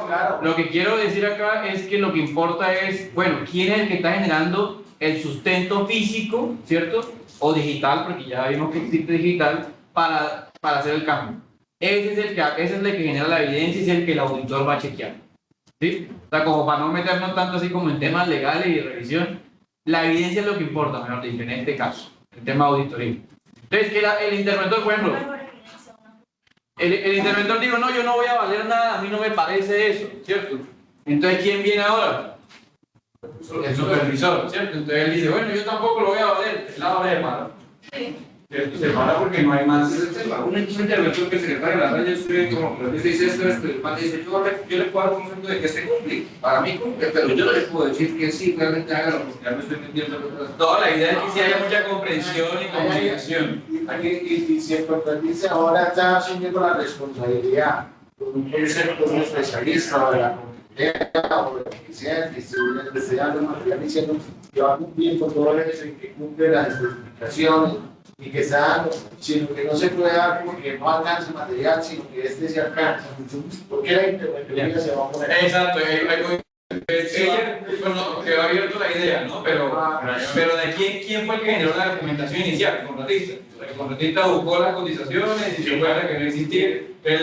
Claro. lo que quiero decir acá es que lo que importa es, bueno, quién es el que está generando el sustento físico, ¿cierto? O digital, porque ya vimos que existe digital, para hacer el cambio. Ese es el que genera la evidencia y es el que el auditor va a chequear, ¿sí? O sea, como para no meternos tanto así como en temas legales y de revisión, la evidencia es lo que importa, mejor dicho, en este caso, el tema auditoría. Entonces, el interventor, por ejemplo, el interventor dijo, no, yo no voy a valer nada, a mí no me parece eso, ¿cierto? Entonces, ¿quién viene ahora? El supervisor, ¿cierto? Entonces él dice, bueno, yo tampoco lo voy a valer, el lado de mano. ¿Cierto? Se para porque no hay más. Un interventor que el secretario de la raya escribe como que dice esto, el pan dice, yo le puedo dar un concepto de que este cumple, para mí cumple, pero yo no le puedo decir que sí, realmente hágalo, porque ya me estoy entendiendo. Toda la idea es que sí haya mucha comprensión y comunicación. Y si el contratista ahora está asumiendo la responsabilidad con un concepto de un especialista o de la competencia o del eficiente, si le estoy dando material diciendo que va a cumplir con todo eso y que cumple las especificaciones y que está dando, sino que no se puede dar porque no alcanza el material, sino que este se alcanza. Porque la interventoría se va a poner. Exacto, bueno, quedó abierto la idea, ¿no? Pero ¿de quién fue el que generó la documentación inicial? El contratista. El contratista buscó las cotizaciones y se fue a que no existía. Entonces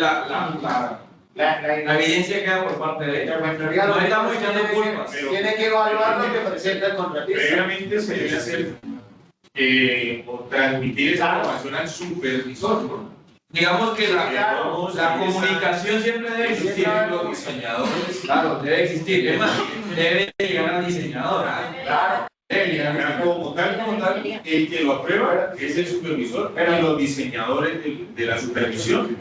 la evidencia queda por parte de ella. No estamos echando culpas. Tiene que evaluar lo que presenta el contratista. Previamente se debe hacer o transmitir esa información al supervisor, ¿no? Digamos que la comunicación siempre debe existir. Los diseñadores, Claro, debe existir. Es más, debe llegar al diseñador. Claro. Debe llegar al como tal, el que lo aprueba es el supervisor, pero los diseñadores de la supervisión.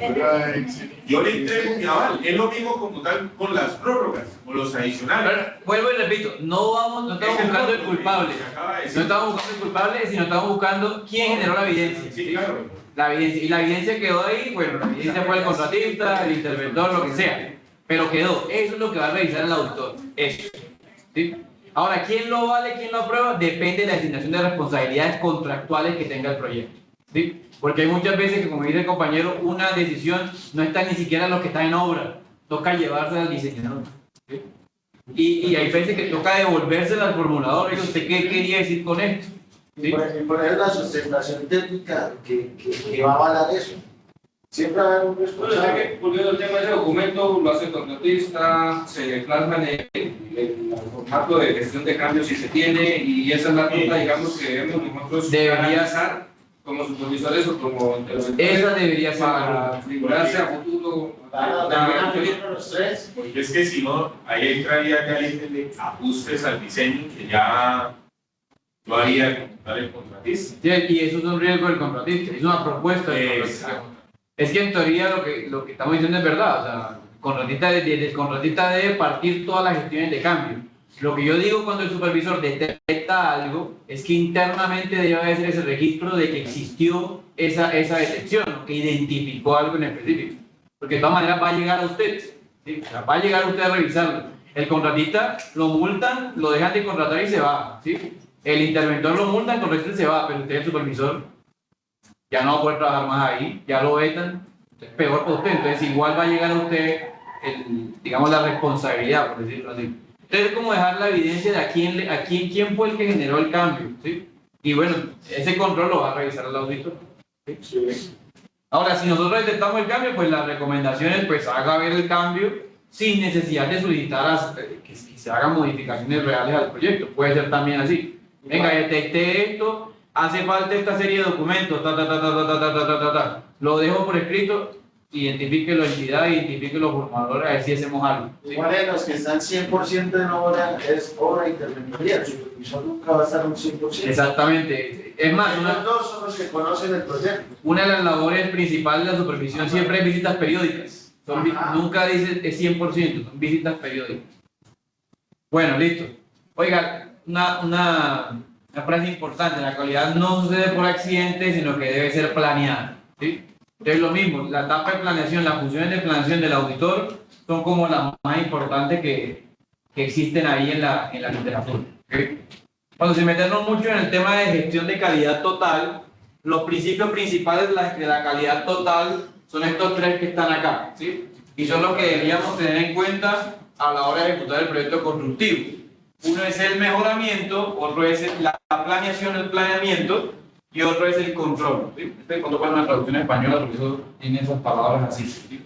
Yo le entrego mi aval, es lo mismo como tal con las prórrogas o los adicionales. Pero, vuelvo y repito, no estamos buscando el culpable. No estamos buscando el culpable, sino estamos buscando quién generó la evidencia. Sí, claro. La evidencia, y la evidencia quedó ahí, bueno, la evidencia fue el contratista, el interventor, lo que sea, pero quedó. Eso es lo que va a revisar el auditor. Eso. ¿Sí? Ahora, ¿quién lo vale, quién lo aprueba? Depende de la asignación de responsabilidades contractuales que tenga el proyecto. ¿Sí? Porque hay muchas veces que, como dice el compañero, una decisión no está ni siquiera en lo que está en obra, toca llevársela al diseñador. ¿Sí? Y hay veces que toca devolvérsela al formulador. Oye, ¿usted qué quería decir con esto? ¿Sí? Y poner la sustentación técnica que va a avalar eso. Siempre va a haber un Bueno, ya responsable. que volviendo al tema de ese documento, lo hace el contratista, se plasma en el formato de gestión de cambios si se tiene, y esa es la ruta, digamos, que debemos nosotros Debería como supervisores o como interventores Esa debería ser la para ruta. figurarse a futuro. Claro, terminan teniendo los tres. Porque es que si no, ahí entraría ya el de ajustes al diseño que ya lo haría como tal el contratista. Sí, y eso es un riesgo del contratista, es una propuesta del contratista. Exacto. Es que en teoría lo que estamos diciendo es verdad, o sea, el contratista debe partir todas las gestiones de cambio. Lo que yo digo cuando el supervisor detecta algo es que internamente debe haber ese registro de que existió esa detección, ¿no? Que identificó algo en específico. Porque de todas maneras va a llegar a usted, ¿sí? O sea, va a llegar a usted a revisarlo. El contratista lo multan, lo dejan de contratar y se va, ¿sí? El interventor lo multan, el contratista se va, pero usted, el supervisor, ya no va a poder trabajar más ahí, ya lo vetan, es peor para usted. Entonces igual va a llegar a usted, digamos, la responsabilidad, por decirlo así. Entonces es como dejar la evidencia de quién fue el que generó el cambio, ¿sí? Y bueno, ese control lo va a revisar el auditor. ¿Sí? Ahora, si nosotros detectamos el cambio, pues las recomendaciones, pues haga ver el cambio sin necesidad de solicitar que se hagan modificaciones reales al proyecto. Puede ser también así. Venga, detecté esto, hace falta esta serie de documentos, lo dejo por escrito, identifique la entidad, identifique los formadores, a ver si hacemos algo. ¿Sí? Igual de los que están 100% en obra es obra interventoría. El supervisor nunca va a estar un 100%. Exactamente. Es más, Los dos son los que conocen el proyecto. una de las labores principales de la supervisión siempre es visitas periódicas. Nunca dice es 100%, son visitas periódicas. Bueno, listo. Oiga, una frase importante, la calidad no sucede por accidente, sino que debe ser planeada. ¿Sí? Entonces lo mismo, la etapa de planeación, las funciones de planeación del auditor son como las más importantes que existen ahí en la literatura. ¿Okay? Cuando se metemos mucho en el tema de gestión de calidad total, los principios principales de la calidad total son estos tres que están acá, ¿sí? Y son los que deberíamos tener en cuenta a la hora de ejecutar el proyecto constructivo. Uno es el mejoramiento, otro es la planeación, el planeamiento, y otro es el control, ¿sí? Este control es una traducción española, porque eso tiene esas palabras así, ¿sí?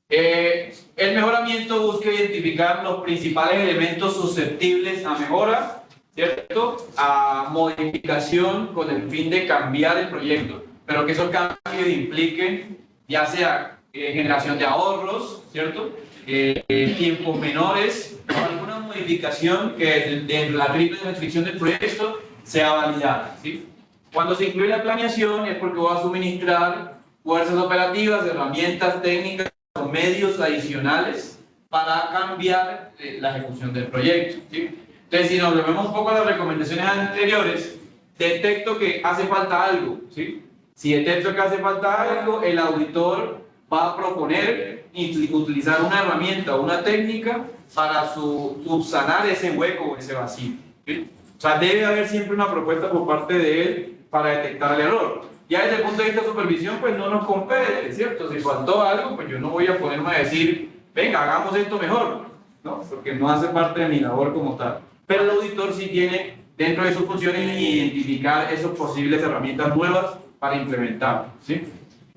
El mejoramiento busca identificar los principales elementos susceptibles a mejora, ¿cierto? A modificación con el fin de cambiar el proyecto, pero que esos cambios impliquen ya sea generación de ahorros, ¿cierto? Tiempos menores o alguna modificación que de la triple restricción del proyecto sea validada, ¿sí? Cuando se incluye la planeación es porque va a suministrar fuerzas operativas, herramientas técnicas o medios adicionales para cambiar la ejecución del proyecto, ¿sí? Entonces, si nos volvemos un poco a las recomendaciones anteriores, detecto que hace falta algo, ¿sí? Si detecto que hace falta algo, el auditor va a proponer utilizar una herramienta o una técnica para subsanar ese hueco o ese vacío, ¿sí? O sea, debe haber siempre una propuesta por parte de él para detectar el error. Ya desde el punto de vista de supervisión, pues no nos compete, ¿cierto? Si faltó algo, pues yo no voy a ponerme a decir, venga, hagamos esto mejor, ¿no? Porque no hace parte de mi labor como tal. Pero el auditor sí tiene dentro de sus funciones identificar esas posibles herramientas nuevas para implementar, ¿sí?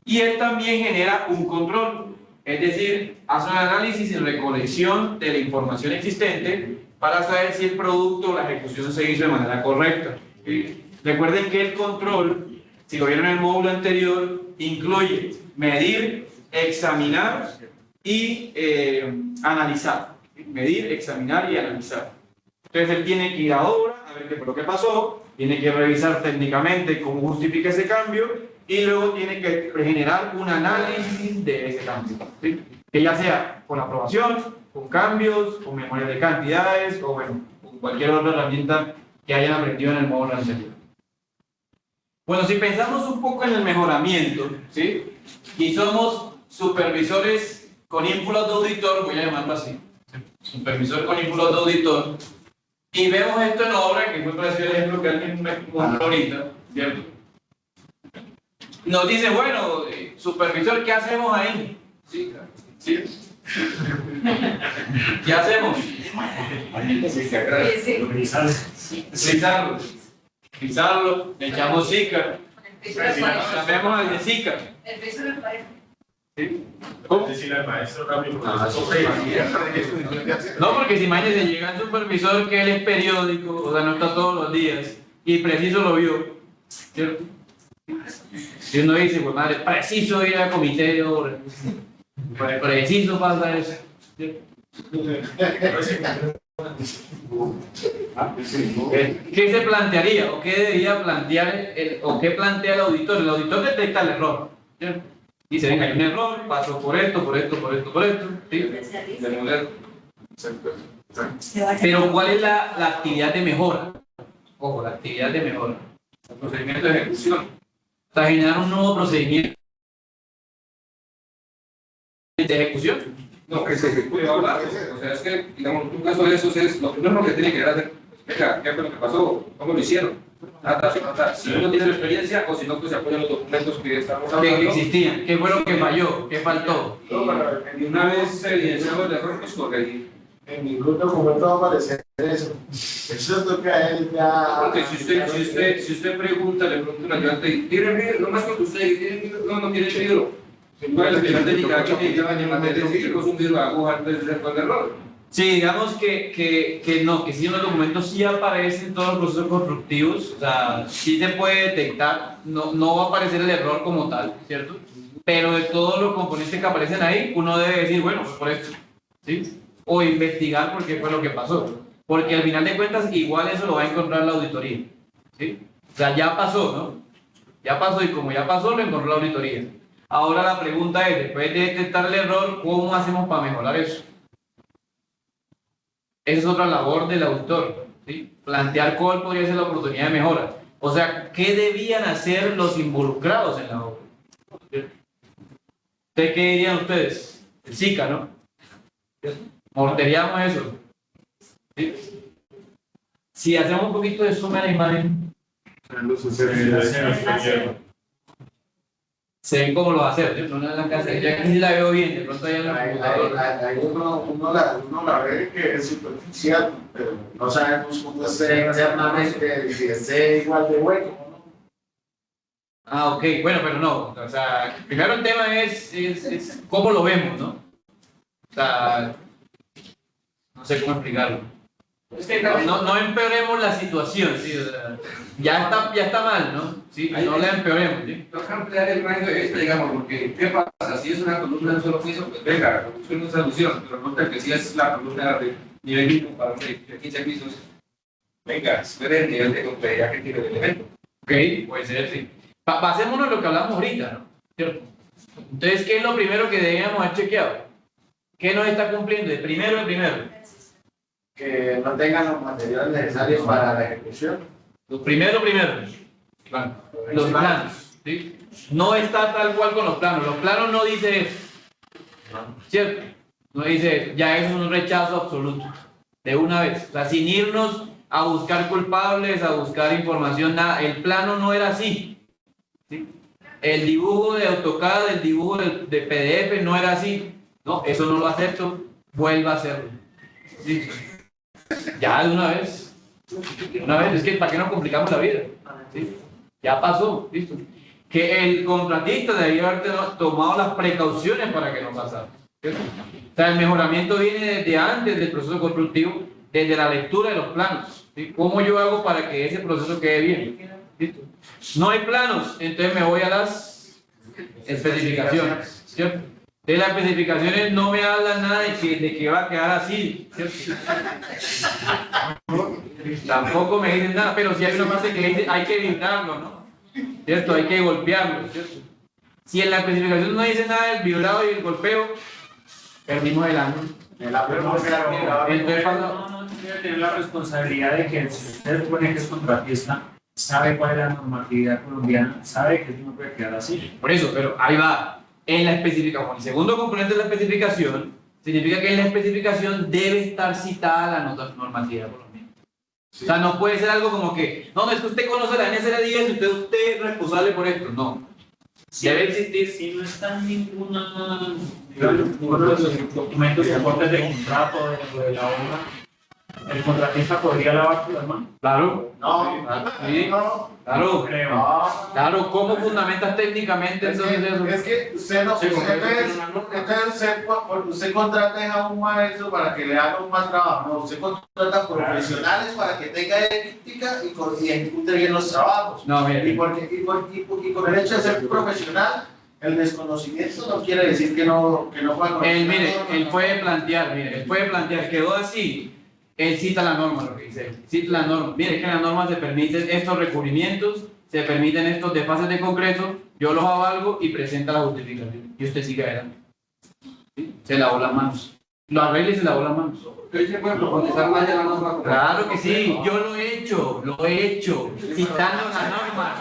Y él también genera un control, es decir, hace un análisis y recolección de la información existente para saber si el producto o la ejecución se hizo de manera correcta, ¿sí? Recuerden que el control, si lo vieron en el módulo anterior, incluye medir, examinar y analizar. Medir, examinar y analizar. Entonces él tiene que ir a obra, a ver qué fue lo que pasó, tiene que revisar técnicamente cómo justifica ese cambio y luego tiene que generar un análisis de ese cambio, ¿sí? Que ya sea con aprobación, con cambios, con memoria de cantidades o bueno, con cualquier otra herramienta que hayan aprendido en el módulo anterior. Bueno, si pensamos un poco en el mejoramiento, ¿sí? Y somos supervisores con ínfulas de auditor, voy a llamarlo así, supervisor con ínfulas de auditor, y vemos esto en obra, que fue parecido el ejemplo que alguien me mostró ahorita, ¿cierto? Nos dice, bueno, supervisor, ¿qué hacemos ahí? Sí, ¿sí? ¿Qué hacemos? Pisarlo, le echamos Zika, llamemos al de Zika. El piso me parece. ¿Sí? ¿Cómo? Decirle al maestro rápido. No, porque si mañana llega el supervisor que él es periódico, o sea, no está todos los días, y preciso lo vio, ¿cierto? Y uno dice, pues madre, preciso ir al comité de obra, preciso pasa eso, ¿cierto? ¿Qué se plantearía o qué debería plantear o qué plantea el auditor? El auditor detecta el error, ¿cierto? Dice, venga, hay un error, pasó por esto, ¿sí? Pero ¿cuál es la actividad de mejora? Ojo, la actividad de mejora. El procedimiento de ejecución. O sea, generar un nuevo procedimiento de ejecución. No, que se ejecute ahora. O sea, es que, digamos, un caso de esos es lo primero que tiene que hacer. Venga, ¿qué fue lo que pasó? ¿Cómo lo hicieron? Si uno tiene la experiencia o si no, pues se apoyan los documentos que estamos hablando. Que existían. ¿Qué fue lo que falló? ¿Qué faltó? Y una vez se evidenció el error, pues corregir. En ningún documento va a aparecer eso. Eso toca a él ya. Porque si usted pregunta, le pregunta a un ayudante, ¿tiene vidrio? No más con usted, ¿tiene vidrio? No tiene vidrio. ¿Cuál es la técnica que te llevan en materia de un vidrio de aguja antes de hacer el error? Sí, digamos que no, que sí en los documentos sí aparecen todos los procesos constructivos, o sea, sí se puede detectar, no va a aparecer el error como tal, ¿cierto? Pero de todos los componentes que aparecen ahí, uno debe decir, bueno, pues por esto, ¿sí? O investigar por qué fue lo que pasó, porque al final de cuentas igual eso lo va a encontrar la auditoría, ¿sí? O sea, ya pasó, ¿no? Ya pasó y como ya pasó, lo encontró la auditoría. Ahora la pregunta es, después de detectar el error, ¿cómo hacemos para mejorar eso? Esa es otra labor del auditor, ¿sí? Plantear cuál podría ser la oportunidad de mejora. O sea, ¿qué debían hacer los involucrados en la obra? ¿Ustedes qué dirían ustedes? El SICA, ¿no? Morteríamos eso. ¿Sí? Si hacemos un poquito de zoom a la imagen, se ven como los aceros, ¿no? No en la casa, ya aquí la veo bien, de pronto allá en la computadora. Ahí uno la ve que es superficial, pero no sabemos cómo es internamente, si es igual de bueno. Ah, ok, bueno, pero no, o sea, primero el tema es cómo lo vemos, ¿no? O sea, no sé cómo explicarlo. Es que No empeoremos la situación, ¿sí? O sea, ya está mal, ¿no? Sí, no la empeoremos, ¿sí? toca ampliar el rango de vista, digamos, porque ¿qué pasa? Si es una columna de un solo piso, pues venga, la construcción no es solución, pero nota que si es la columna de nivel mínimo para de 15 pisos, venga, espere el nivel de complejidad que tiene el elemento. Ok, puede ser, sí. Basémonos en lo que hablamos ahorita, ¿no? ¿Cierto? Entonces, ¿qué es lo primero que debíamos haber chequeado? ¿Qué nos está cumpliendo? El primero. Que no tengan los materiales necesarios para la ejecución. Lo primero. Claro. Los planos, ¿sí? No está tal cual con los planos. Los planos no dicen eso. ¿Cierto? No dice eso. Ya es un rechazo absoluto. De una vez. O sea, sin irnos a buscar culpables, a buscar información, nada. El plano no era así. ¿Sí? El dibujo de AutoCAD, el dibujo de PDF no era así. No, eso no lo acepto. Vuelva a hacerlo. ¿Sí? Ya de una vez. Es que ¿para qué nos complicamos la vida? ¿Sí? Ya pasó, listo. Que el contratista debería haber tomado las precauciones para que no pasara. ¿Cierto? O sea, el mejoramiento viene desde antes del proceso constructivo, desde la lectura de los planos. ¿Sí? ¿Cómo yo hago para que ese proceso quede bien? ¿Listo? No hay planos, entonces me voy a las especificaciones. ¿Cierto? De las especificaciones no me hablan nada de que va a quedar así, ¿cierto? Tampoco me dicen nada, pero si hay una frase que dice hay que vibrarlo, ¿no? ¿Cierto? Hay que golpearlo, ¿cierto? Si en la especificación no dice nada del vibrado y el golpeo, perdimos el año. Entonces, no debe tener la responsabilidad de que si usted supone que es contratista, sabe cuál es la normatividad colombiana, sabe que eso no puede quedar así. Por eso, pero ahí va. En la especificación, el segundo componente de la especificación significa que en la especificación debe estar citada la normativa colombiana. Sí. O sea, no puede ser algo como que, no, es que usted conoce la NSR 10 y usted es responsable por esto. No. Debe existir. Si no está en ninguno de los documentos que aporten de contrato de la obra, ¿el contratista podría lavar las manos? Claro. No, sí. no. Claro. Creo. No. Claro, ¿cómo fundamentas técnicamente entonces eso? Es que usted no, usted contrata a un maestro para que le haga un mal trabajo, no, usted contrata profesionales para que tenga ética y ejecute bien los trabajos. No, bien. Y con el hecho de ser profesional, el desconocimiento no quiere decir que no pueda conocer. Él puede plantear, quedó así. Él cita la norma, lo que dice. Cita la norma. Mire, que en la norma se permiten estos recubrimientos, se permiten estos desfases de concreto, yo los avalgo y presenta la justificación. Y usted sigue adelante. ¿Sí? Se lavó las manos. Lo arregla y se lavó las manos. Hoy se puede profundizar más de la norma. Claro que sí, yo lo he hecho, citando la norma.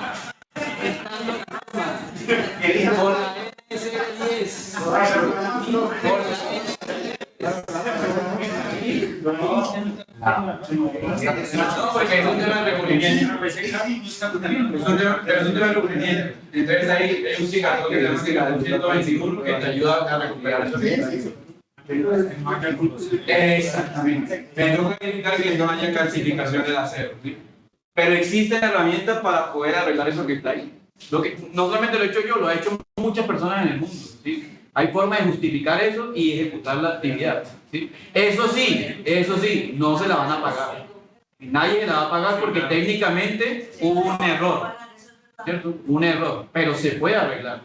Por la NSR 10. Por la No, porque es un tema de recubrimiento. Es un tema de recubrimiento. Entonces ahí hay un cigarro que se llama 121 que te ayuda a recubrir eso. Exactamente. Tengo que verificar que no haya calcificación del acero. ¿Sí? Pero existen herramientas para poder arreglar eso que está ahí. No solamente lo he hecho yo, lo han hecho muchas personas en el mundo. ¿Sí? Hay forma de justificar eso y ejecutar la actividad. ¿Sí? Eso sí, no se la van a pagar. Nadie la va a pagar porque técnicamente hubo un error. ¿Cierto? Un error, pero se puede arreglar.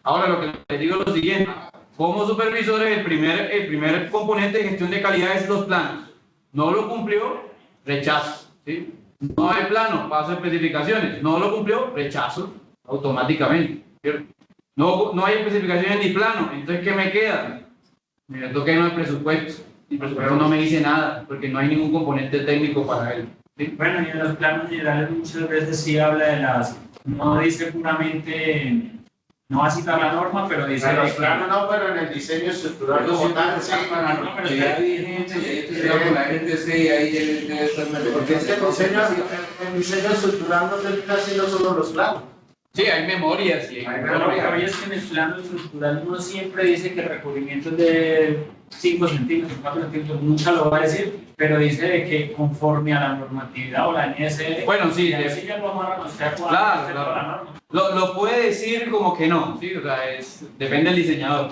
Ahora lo que les digo es lo siguiente. Como supervisores, el primer componente de gestión de calidad es los planos. No lo cumplió, rechazo. ¿Sí? No hay plano, paso a especificaciones. No lo cumplió, rechazo automáticamente. ¿Cierto? No hay especificaciones ni plano. Entonces, ¿qué me queda? Me toca irme al presupuesto. El presupuesto no me dice nada porque no hay ningún componente técnico para él. ¿Sí? Bueno, y en los planos generales muchas veces sí habla de las, no dice puramente No va a citar la norma, pero dice En los que- planos no, pero en el diseño estructural Pero como tal, sí. la norma, pero ya vigente, ya estudiado con la NTC y ahí debe estar mejor. Porque es que el diseño estructural no termina siendo solo los planos. Sí, hay memorias y Hay Pero lo que había es que en el plano estructural uno siempre dice que el recubrimiento es de 5 centímetros, 4 centímetros, nunca lo va a decir, pero dice de que conforme a la normatividad o la NSL, Bueno, sí, y así ya lo amarran a usted a cuadro, Claro, usted claro. con la norma. Lo puede decir como que no, ¿sí? O sea, depende del diseñador.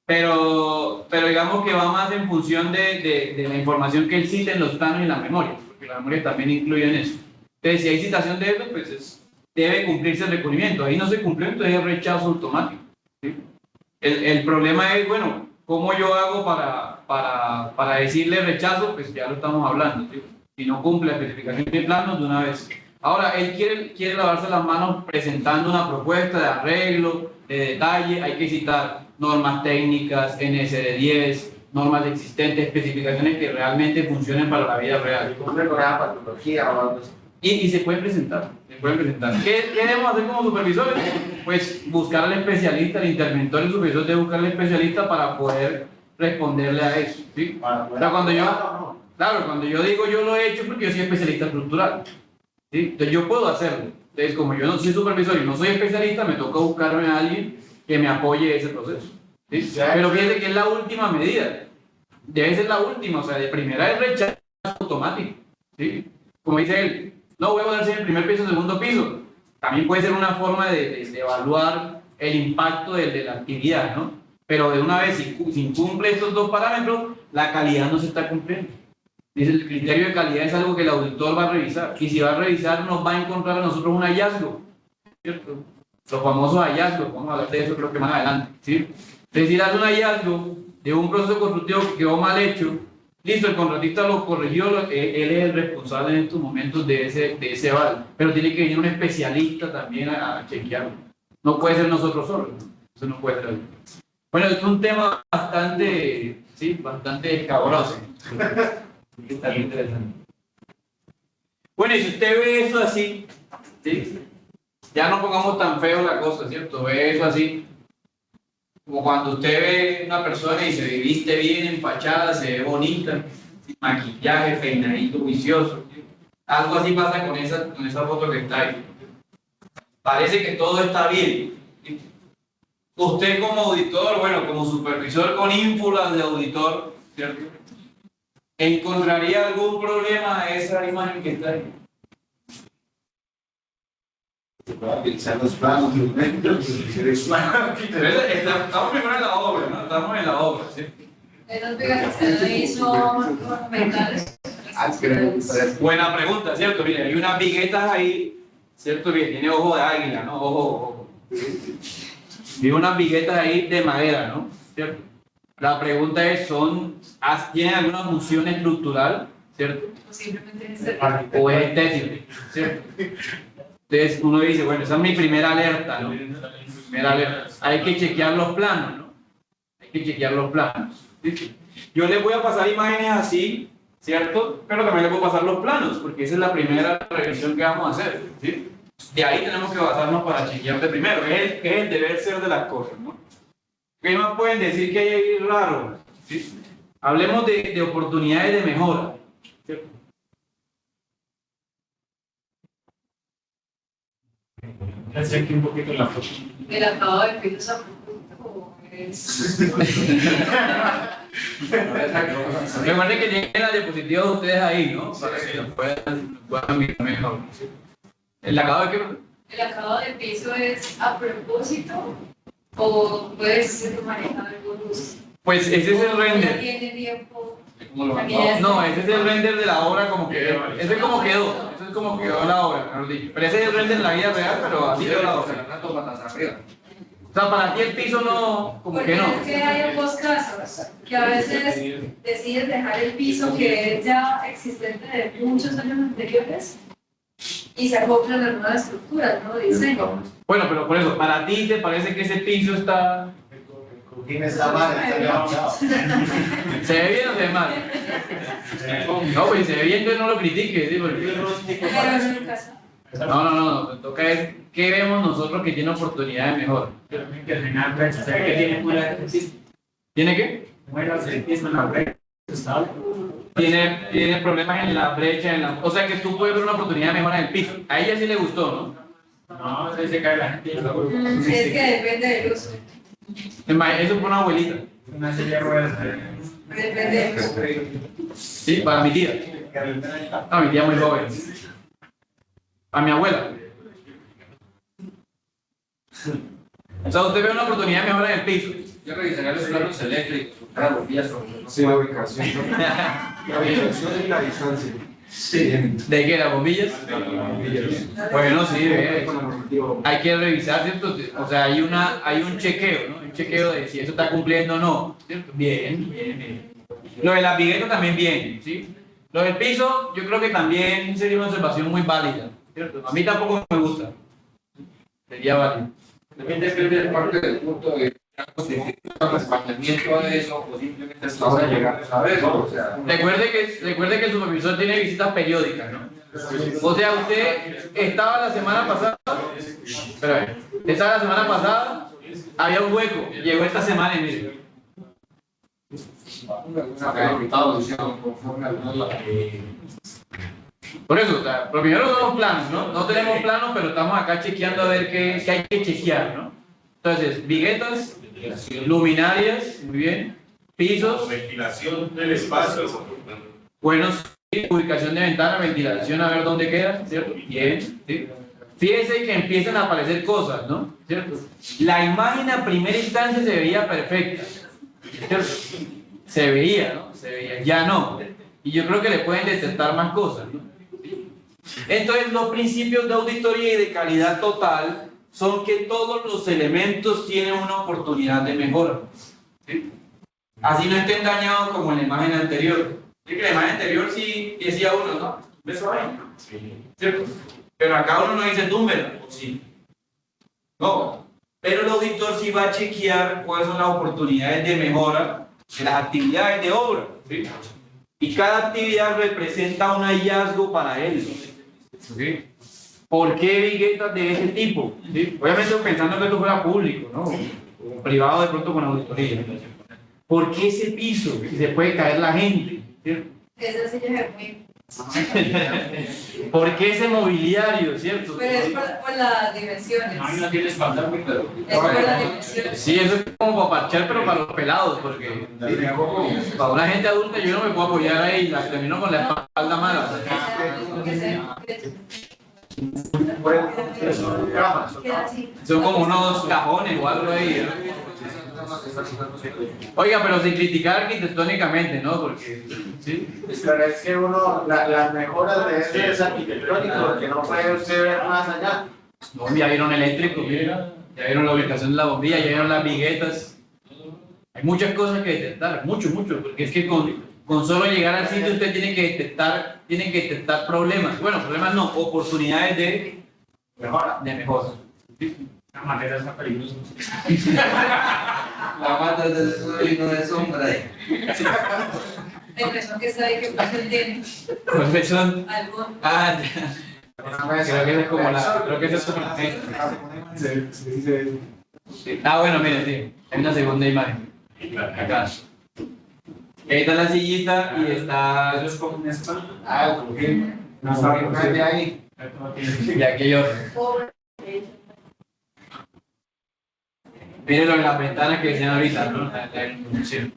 Pero digamos que va más en función de la información que él cita en los planos y las memorias, porque las memorias también incluyen eso. Entonces, si hay citación de eso, pues debe cumplirse el requerimiento. Ahí no se cumplió, entonces es rechazo automático, ¿sí? El problema es, bueno, ¿cómo yo hago para decirle rechazo? Pues ya lo estamos hablando, ¿sí? Si no cumple la especificación de planos, de una vez. Ahora, él quiere lavarse las manos presentando una propuesta de arreglo, de detalle. Hay que citar normas técnicas, NSD10, normas existentes, especificaciones que realmente funcionen para la vida real. Cumple con la patología o algo así. Y se pueden presentar, se pueden presentar. ¿Qué debemos hacer como supervisores? Pues buscar al especialista, el interventor y el supervisor debe buscar al especialista para poder responderle a eso, ¿sí? O sea, cuando yo digo yo lo he hecho porque yo soy especialista estructural, ¿sí? Entonces yo puedo hacerlo. Entonces, como yo no soy supervisor y no soy especialista, me toca buscarme a alguien que me apoye ese proceso, ¿sí? Pero fíjate que es la última medida. Debe ser la última, o sea, de primera es rechazo automático, ¿sí? Como dice él, no voy a ponerse en el primer piso, segundo piso. También puede ser una forma de evaluar el impacto de la actividad, ¿no? Pero de una vez, si incumple estos dos parámetros, la calidad no se está cumpliendo. Dice, el criterio de calidad es algo que el auditor va a revisar. Y si va a revisar, nos va a encontrar a nosotros un hallazgo, ¿cierto? Los famosos hallazgos, vamos a hablar de eso creo que más adelante, ¿sí? Es decir, hace un hallazgo de un proceso constructivo que quedó mal hecho. Listo, el contratista lo corrigió, él es el responsable en estos momentos de ese aval, pero tiene que venir un especialista también a chequearlo. No puede ser nosotros solos, ¿no? Eso no puede ser. Bueno, es un tema bastante, sí, bastante escabroso. Está bien interesante. Bueno, y si usted ve eso así, ¿sí? Ya no pongamos tan feo la cosa, ¿cierto? Ve eso así. Como cuando usted ve una persona y se viste bien empachada, se ve bonita, maquillaje, peinadito, juicioso. ¿Sí? Algo así pasa con esa foto que está ahí. Parece que todo está bien. ¿Sí? Usted como auditor, bueno, como supervisor con ínfulas de auditor, ¿cierto? ¿Encontraría algún problema a esa imagen que está ahí? Utilizar los planos, estamos primero en la obra, ¿no? Estamos en la obra, ¿sí? Esas pegas que usted hizo ornamentales. Buena pregunta, ¿cierto? Mire, hay unas viguetas ahí, ¿cierto? Que tiene ojo de águila, ¿no? Ojo. Y unas viguetas ahí de madera, ¿no? ¿Cierto? La pregunta es, ¿tienen alguna función estructural, ¿cierto? O simplemente es este. O es estético, ¿cierto? Entonces uno dice, bueno, esa es mi primera alerta, ¿no? Primera alerta. Hay que chequear los planos, ¿no? Hay que chequear los planos. ¿Sí? Yo les voy a pasar imágenes así, ¿cierto? Pero también les voy a pasar los planos, porque esa es la primera revisión que vamos a hacer, ¿sí? De ahí tenemos que basarnos para chequear de primero, que es el deber ser de las cosas, ¿no? ¿Qué más pueden decir que hay ahí raro? ¿Sí? Hablemos de oportunidades de mejora, ¿cierto? Hace aquí un poquito la foto. El acabado de piso es a propósito, es. Recuerden que tienen la diapositiva de ustedes ahí, ¿no? Para que lo puedan mirar mejor. ¿El acabado de qué? ¿El acabado de piso es a propósito o puede ser manejado algún uso? Pues ese es el ¿Ya render. tiene tiempo? No, ese es el render de la obra como quedó. Ese es como quedó. Ese es como quedó la obra, mejor dicho. Pero ese es el render de la vida real, pero así quedó la obra. O sea, para ti el piso no, como Porque que no. es que hay ambos casos, que a veces decides dejar el piso que es ya existente de muchos años anteriores y se acoplan las nuevas estructuras, ¿no? Diseño. Bueno, pero por eso, para ti te parece que ese piso está... ¿Quién está mal? Está enganchado. ¿Se ve bien o se ve mal? No, pues si se ve bien, entonces no lo critiques, ¿sí? Porque... Pero en el caso, No, toca es qué vemos nosotros que tiene oportunidad de mejora. Pero que al final brecha, o sea, que tiene muela de piso. ¿Tiene qué? Muelas de piso en la brecha. Estable. Tiene problemas en la brecha, o sea que tú puedes ver una oportunidad de mejora en el piso. A ella sí le gustó, ¿no? No, ahí se cae la gente. Es que depende del uso. Eso fue una abuelita. Una silla de ruedas. Depende del uso. Sí, para mi tía. A mi tía muy joven. A mi abuela. O sea, usted ve una oportunidad de mejora en el piso. Yo revisaría los planos eléctricos, las bombillas, Sí, la ubicación. La ubicación y la distancia. Sí. ¿De qué? ¿Las bombillas? Bueno, sí, hay que revisar, ¿cierto? O sea, hay un chequeo, ¿no? Un chequeo de si eso está cumpliendo o no. ¿Cierto? Bien. Lo de las viguetas también bien, ¿sí? Lo del piso, yo creo que también sería una observación muy válida, ¿cierto? A mí tampoco me gusta. Sería válido. También depende de parte del punto de acompañamiento de eso o simplemente estamos llegando a ver, ¿no? O sea, Recuerde que el supervisor tiene visitas periódicas, ¿no? O sea, usted estaba la semana pasada, había un hueco, llegó esta semana y mire. Por eso, o sea, lo primero son los planos, ¿no? No tenemos planos, pero estamos acá chequeando a ver qué hay que chequear, ¿no? Entonces, viguetas, luminarias, muy bien, pisos, Ventilación del espacio. buenos, ubicación de ventana, ventilación, a ver dónde queda, ¿cierto? Bien, ¿sí? Fíjense que empiezan a aparecer cosas, ¿no? ¿Cierto? La imagen a primera instancia se veía perfecta, ¿cierto? Se veía, ¿no? Se veía, ya no. Y yo creo que le pueden detectar más cosas, ¿no? Entonces, los principios de auditoría y de calidad total son que todos los elementos tienen una oportunidad de mejora, ¿sí? Así no estén dañados como en la imagen anterior. ¿Sí? Que la imagen anterior sí decía uno, ¿no? ¿Ves ahí? ¿Cierto? Pero acá uno no dice túmbela, sí. No. Pero el auditor sí va a chequear cuáles son las oportunidades de mejora de las actividades de obra, ¿sí? Y cada actividad representa un hallazgo para él. ¿Sí? ¿Por qué viguetas de ese tipo? ¿Sí? Obviamente pensando que esto fuera público, ¿no? O privado de pronto con auditoría. ¿Por qué ese piso? Si se puede caer la gente. ¿Cierto? Esa silla es muy... ¿Por qué ese mobiliario? ¿Cierto? Pero es por las dimensiones. A mí no tiene espalda, pero. Es por las dimensiones. Sí, eso es como para parchar, pero para los pelados, porque para una gente adulta yo no me puedo apoyar ahí, la termino con la espalda mala. Queda así. Son como unos cajones o algo ahí, ¿no? Oiga, pero sin criticar arquitectónicamente, ¿no? Porque, ¿sí? Pero es que las mejoras de eso es arquitectónico, porque no puede usted ver más allá. No, ya vieron eléctrico, mira, ya vieron la ubicación de la bombilla, ya vieron las viguetas. Hay muchas cosas que detectar, mucho, porque es que con solo llegar al sitio usted tiene que detectar problemas. Bueno, problemas no, oportunidades de mejora. La madera está peligrosa. la mata de no de sombra. La impresión que está ahí que pues tiene Perfección. algo. Ah, ya. Creo que esa es como la. Ah, bueno, miren, sí. Hay una segunda imagen. Acá. Ahí está la sillita y está. Eso es como un spa. Ah, ¿por qué? No está bien de ahí. Y aquello. Miren lo de las ventanas que decían ahorita, ¿no? La iluminación.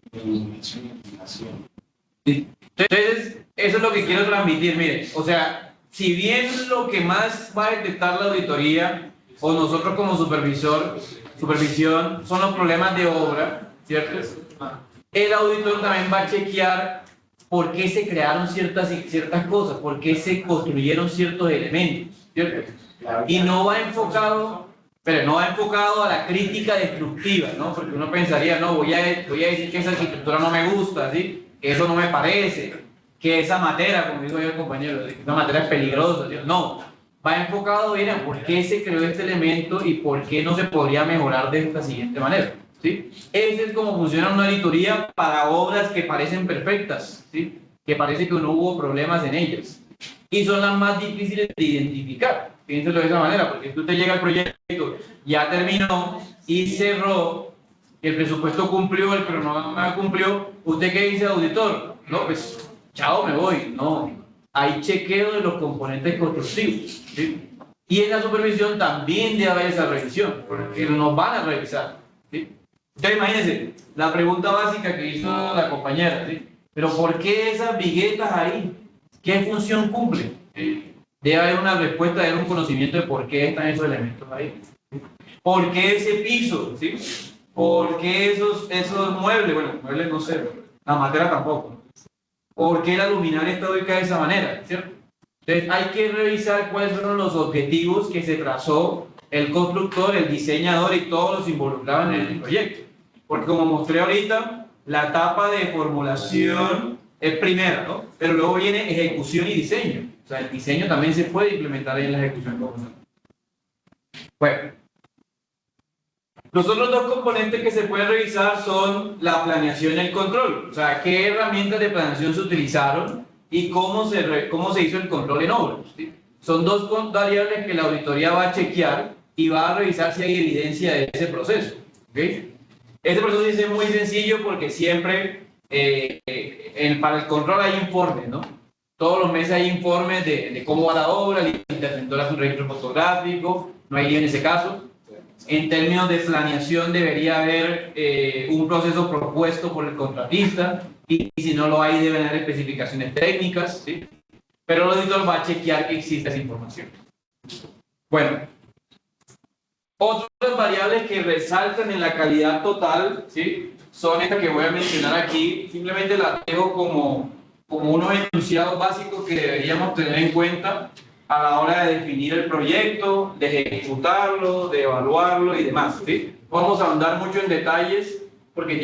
Entonces, eso es lo que quiero transmitir, miren. O sea, si bien lo que más va a detectar la auditoría o nosotros como supervisión son los problemas de obra, ¿cierto? El auditor también va a chequear por qué se crearon ciertas cosas, por qué se construyeron ciertos elementos, ¿cierto? Y no va enfocado a la crítica destructiva, ¿no? Porque uno pensaría, no, voy a decir que esa arquitectura no me gusta, ¿sí? Que eso no me parece, que esa madera, como dijo yo el compañero, esa madera es peligrosa, ¿sí? No, va enfocado bien a por qué se creó este elemento y por qué no se podría mejorar de esta siguiente manera, ¿sí? Ese es como funciona una auditoría para obras que parecen perfectas, ¿sí? Que parece que no hubo problemas en ellas y son las más difíciles de identificar. Piénselo de esa manera, porque si usted llega al proyecto, ya terminó y cerró, el presupuesto cumplió, el cronograma cumplió, ¿usted qué dice, auditor? No, pues, chao, me voy. No, hay chequeo de los componentes constructivos, ¿sí? Y en la supervisión también debe haber esa revisión, porque nos van a revisar, ¿sí? Entonces, imagínense, la pregunta básica que hizo la compañera, ¿sí? Pero ¿por qué esas viguetas ahí? ¿Qué función cumplen? ¿Sí? Debe haber una respuesta, debe haber un conocimiento de por qué están esos elementos ahí. ¿Por qué ese piso? ¿Sí? ¿Por qué esos muebles? Bueno, muebles no sé, la madera tampoco. ¿Por qué la luminaria está ubicada de esa manera? ¿Cierto? Entonces hay que revisar cuáles fueron los objetivos que se trazó el constructor, el diseñador y todos los involucrados en el proyecto. Porque como mostré ahorita, la etapa de formulación es primera, ¿no? Pero luego viene ejecución y diseño. O sea, el diseño también se puede implementar en la ejecución como tal. Bueno, los otros dos componentes que se pueden revisar son la planeación y el control. O sea, qué herramientas de planeación se utilizaron y cómo se hizo el control en obras, ¿sí? Son dos variables que la auditoría va a chequear y va a revisar si hay evidencia de ese proceso, ¿okay? Este proceso es muy sencillo porque siempre para el control hay informes, ¿no? Todos los meses hay informes de cómo va la obra, el interventor hace un registro fotográfico, no hay lío en ese caso. En términos de planeación debería haber un proceso propuesto por el contratista y si no lo hay deben haber especificaciones técnicas, ¿sí? Pero el auditor va a chequear que exista esa información. Bueno, otras variables que resaltan en la calidad total, ¿sí? Son estas que voy a mencionar aquí, simplemente las dejo como unos enunciados básicos que deberíamos tener en cuenta a la hora de definir el proyecto, de ejecutarlo, de evaluarlo y demás, ¿sí? Vamos a ahondar mucho en detalles porque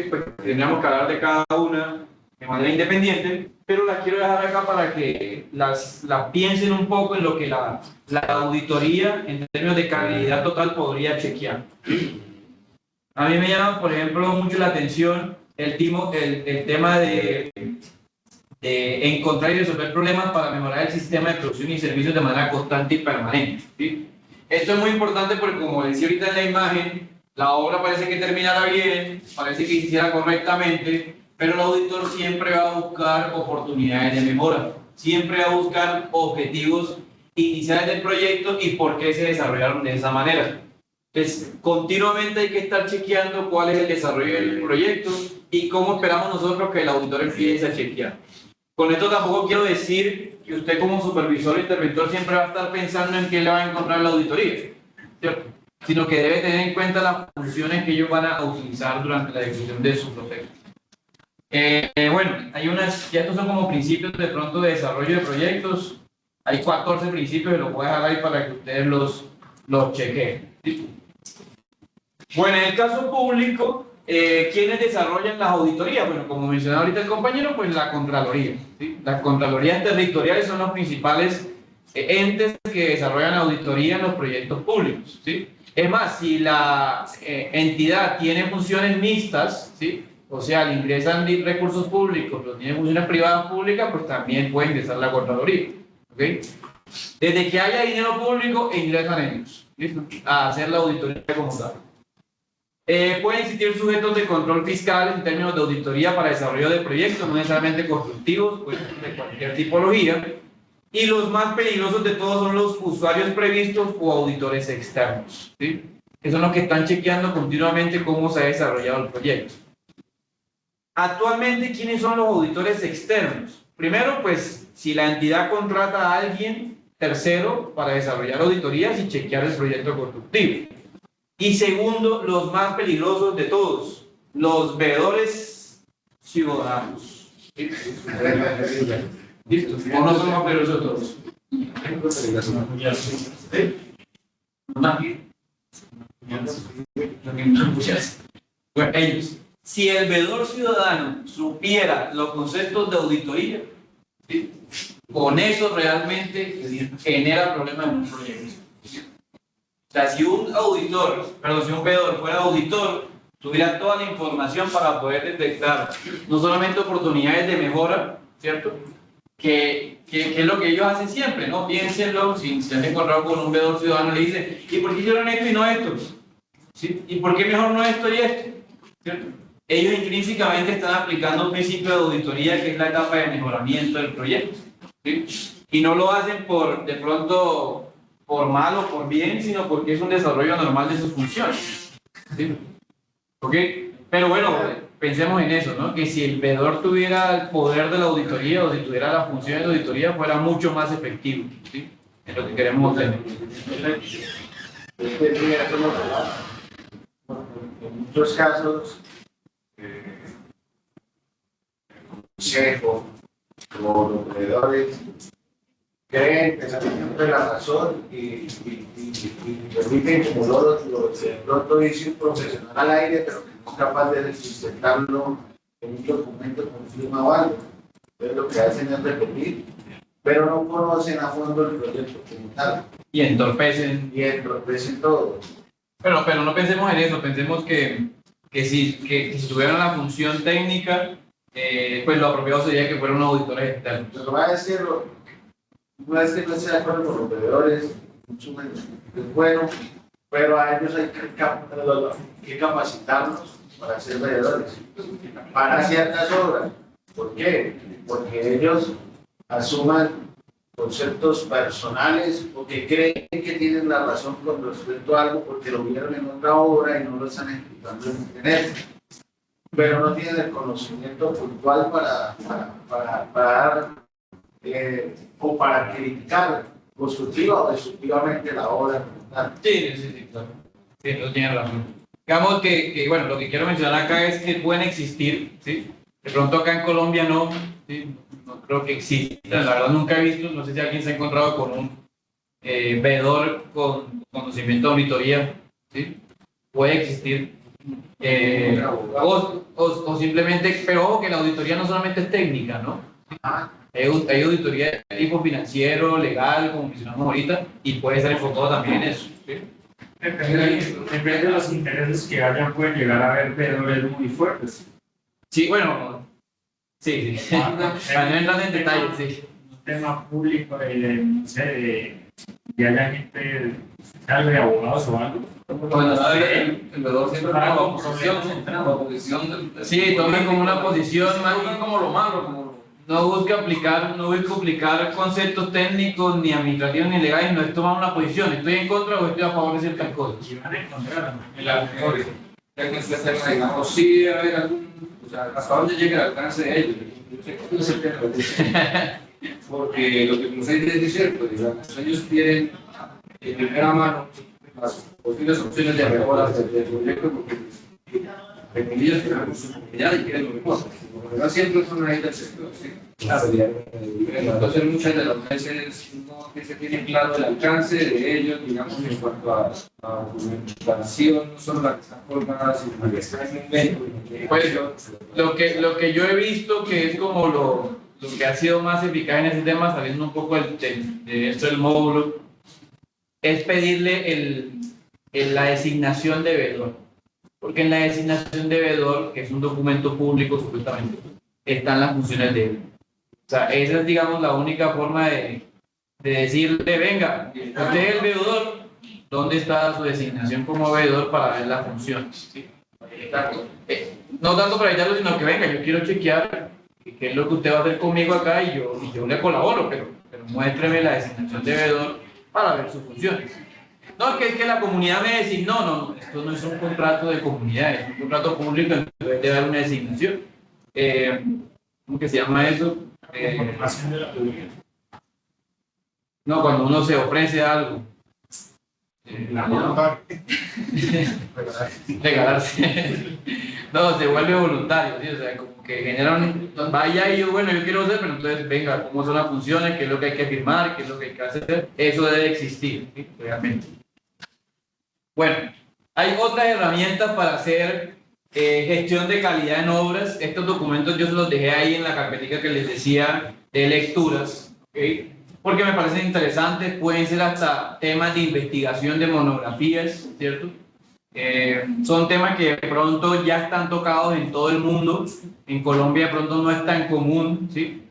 pues, tendríamos que hablar de cada una de manera independiente, pero las quiero dejar acá para que las piensen un poco en lo que la auditoría en términos de calidad total podría chequear. A mí me llama, por ejemplo, mucho la atención el tema de encontrar y resolver problemas para mejorar el sistema de producción y servicios de manera constante y permanente, ¿sí? Esto es muy importante porque, como decía ahorita en la imagen, la obra parece que terminara bien, parece que se hiciera correctamente, pero el auditor siempre va a buscar oportunidades de mejora, siempre va a buscar objetivos iniciales del proyecto y por qué se desarrollaron de esa manera. Entonces, continuamente hay que estar chequeando cuál es el desarrollo del proyecto y cómo esperamos nosotros que el auditor empiece a chequear. Con esto tampoco quiero decir que usted como supervisor o interventor siempre va a estar pensando en qué le va a encontrar la auditoría, ¿cierto? Sino que debe tener en cuenta las funciones que ellos van a utilizar durante la ejecución de su proyecto. Bueno, ya estos son como principios de pronto de desarrollo de proyectos. Hay 14 principios, los voy a dejar ahí para que ustedes los chequeen, ¿sí? Bueno, en el caso público, ¿quiénes desarrollan las auditorías? Bueno, como mencionaba ahorita el compañero, pues la Contraloría, ¿sí? Las Contralorías territoriales son los principales entes que desarrollan auditoría en los proyectos públicos, ¿sí? Es más, si la entidad tiene funciones mixtas, ¿sí? O sea, le ingresan recursos públicos, pero tiene funciones privadas públicas, pues también puede ingresar la Contraloría, ¿ok? Desde que haya dinero público, ingresan ellos, ¿listo? A hacer la auditoría como tal. Pueden existir sujetos de control fiscal en términos de auditoría para desarrollo de proyectos, no necesariamente constructivos, pues de cualquier tipología. Y los más peligrosos de todos son los usuarios previstos o auditores externos, ¿sí? Que son los que están chequeando continuamente cómo se ha desarrollado el proyecto. Actualmente, ¿quiénes son los auditores externos? Primero, pues, si la entidad contrata a alguien tercero para desarrollar auditorías y chequear el proyecto constructivo. Y segundo, los más peligrosos de todos, los veedores ciudadanos. ¿Listo? ¿O no son más peligrosos de todos? Bueno, ellos. Si el veedor ciudadano supiera los conceptos de auditoría, ¿sí? Con eso realmente genera problemas en un proyecto. O sea, si un veedor fuera auditor, tuviera toda la información para poder detectar no solamente oportunidades de mejora, ¿cierto? que es lo que ellos hacen siempre, ¿no? Piénsenlo, si se han encontrado con un veedor ciudadano, le dicen, ¿y por qué hicieron esto y no esto? ¿Sí? ¿Y por qué mejor no esto y esto? ¿Cierto? Ellos intrínsecamente están aplicando un principio de auditoría que es la etapa de mejoramiento del proyecto, ¿sí? Y no lo hacen de pronto por mal o por bien, sino porque es un desarrollo normal de sus funciones, ¿sí? ¿Ok? Pero bueno, pensemos en eso, ¿no? Que si el veedor tuviera el poder de la auditoría o si tuviera las funciones de auditoría, fuera mucho más efectivo, ¿sí? Es lo que queremos obtener. En muchos casos, el consejo o los veedores creen que tienen siempre la razón y permiten como de pronto dice un profesional al aire, pero que no es capaz de sustentarlo en un documento con firma o algo. Entonces lo que hacen es repetir, pero no conocen a fondo el proyecto como tal. Y entorpecen. Y entorpecen todo. Pero no pensemos en eso, pensemos que si tuvieran la función técnica, pues lo apropiado sería que fueran unos auditores externos. Lo que va a decirlo, una vez que no esté de acuerdo con los veedores, mucho menos, es bueno, pero a ellos hay que capacitarlos para ser veedores, para ciertas obras. ¿Por qué? Porque ellos asuman conceptos personales o que creen que tienen la razón con respecto a algo porque lo vieron en otra obra y no lo están ejecutando en esta. Pero no tienen el conocimiento puntual para dar o para criticar constructiva o destructivamente la obra. Sí, claro. Sí, eso tiene razón. Digamos que, bueno, lo que quiero mencionar acá es que pueden existir, ¿sí? De pronto acá en Colombia no, ¿sí? No creo que exista, la verdad nunca he visto, no sé si alguien se ha encontrado con un veedor con conocimiento de auditoría, ¿sí? Puede existir. O simplemente, pero ojo que la auditoría no solamente es técnica, ¿no? Hay auditoría de tipo financiero, legal, como mencionamos ahorita, y puede ser enfocado también en eso, ¿sí? Depende de los intereses que hayan, pueden llegar a haber veedores muy fuertes. Sí, bueno, sí. Para no entrar en detalle, sí. Un tema público, no sé, que haya gente, algo de abogados o algo. Bueno, el veedor siempre toma la posición, Sí, tomen como una posición más como lo malo, como no busca aplicar conceptos técnicos ni administrativos ni legales, no es tomar una posición, estoy en contra o estoy a favor de ciertas cosas. Y van a encontrar en la memoria. Ya que este tema, digamos, sí debe haber algún, o sea, hasta dónde llega el alcance de ellos. Yo sé que no es el tema, porque lo que usted dice es cierto, digamos, ellos tienen en primera mano las posibles opciones de mejora del proyecto, porque ellos tienen su comunidad y quieren lo mejor. Pero siempre son ahí del sector, ¿sí? Claro, entonces muchas de las veces no se tiene claro el alcance de ellos, digamos, en cuanto a documentación, no solo la que está colgada, sino la que está en un medio. Pues lo que yo he visto que es como lo que ha sido más eficaz en ese tema, saliendo un poco de esto del módulo, es pedirle la designación de veedor. Porque en la designación de veedor, que es un documento público supuestamente, están las funciones de él. O sea, esa es, digamos, la única forma de decirle, venga, usted es el veedor, ¿dónde está su designación como veedor para ver las funciones? ¿Sí? No tanto para evitarlo, sino que venga, yo quiero chequear qué es lo que usted va a hacer conmigo acá y yo le colaboro, pero muéstreme la designación de veedor para ver sus funciones. No, es que la comunidad me designó, no, esto no es un contrato de comunidad, es un contrato público, entonces debe dar una designación. ¿Cómo que se llama eso? No, cuando uno se ofrece algo. Regalarse. No, se vuelve voluntario, ¿sí? O sea, como que generan, vaya y yo, bueno, yo quiero hacer, pero entonces, venga, ¿cómo son las funciones? ¿Qué es lo que hay que firmar? ¿Qué es lo que hay que hacer? Eso debe existir, ¿sí? Realmente. Bueno, hay otras herramientas para hacer gestión de calidad en obras. Estos documentos yo se los dejé ahí en la carpetica que les decía de lecturas, ¿okay? Porque me parecen interesantes, pueden ser hasta temas de investigación de monografías, ¿cierto? Son temas que de pronto ya están tocados en todo el mundo, en Colombia de pronto no es tan común, ¿sí?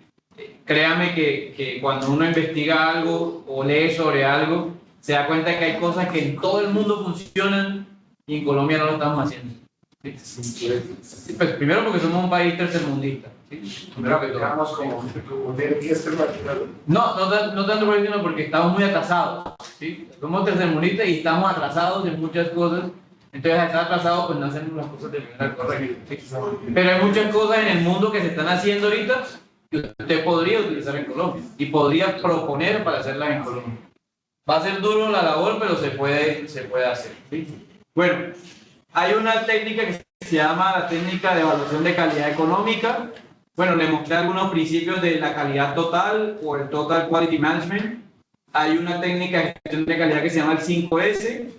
créame que cuando uno investiga algo o lee sobre algo, se da cuenta que hay cosas que en todo el mundo funcionan y en Colombia no lo estamos haciendo. Sí, pues primero porque somos un país tercermundista. ¿Sí? Primero que todo. Digamos como 10 No tanto por eso, sino porque estamos muy atrasados. ¿Sí? Somos tercermundistas y estamos atrasados en muchas cosas. Entonces, al estar atrasados, pues no hacemos las cosas de manera correcta. ¿Sí? Pero hay muchas cosas en el mundo que se están haciendo ahorita que usted podría utilizar en Colombia y podría proponer para hacerlas en Colombia. Va a ser duro la labor, pero se puede hacer. ¿Sí? Bueno, hay una técnica que se llama la técnica de evaluación de calidad económica. Bueno, le mostré algunos principios de la calidad total o el Total Quality Management. Hay una técnica de gestión de calidad que se llama el 5S.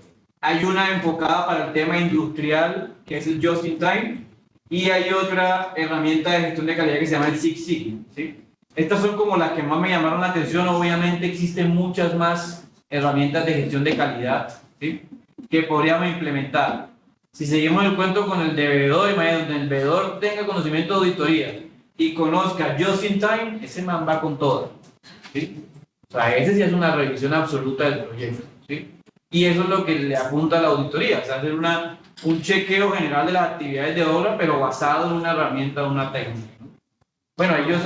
Hay una enfocada para el tema industrial, que es el Just in Time. Y hay otra herramienta de gestión de calidad que se llama el Six Sigma. ¿Sí? Estas son como las que más me llamaron la atención. Obviamente existen muchas más herramientas de gestión de calidad, ¿sí?, que podríamos implementar. Si seguimos el cuento con el de bebedor, donde el bebedor tenga conocimiento de auditoría y conozca Just in Time, ese man va con todo. ¿Sí? O sea, ese sí es una revisión absoluta del proyecto. ¿Sí? Y eso es lo que le apunta a la auditoría, o sea, hacer un chequeo general de las actividades de obra, pero basado en una herramienta, una técnica. Bueno, ahí yo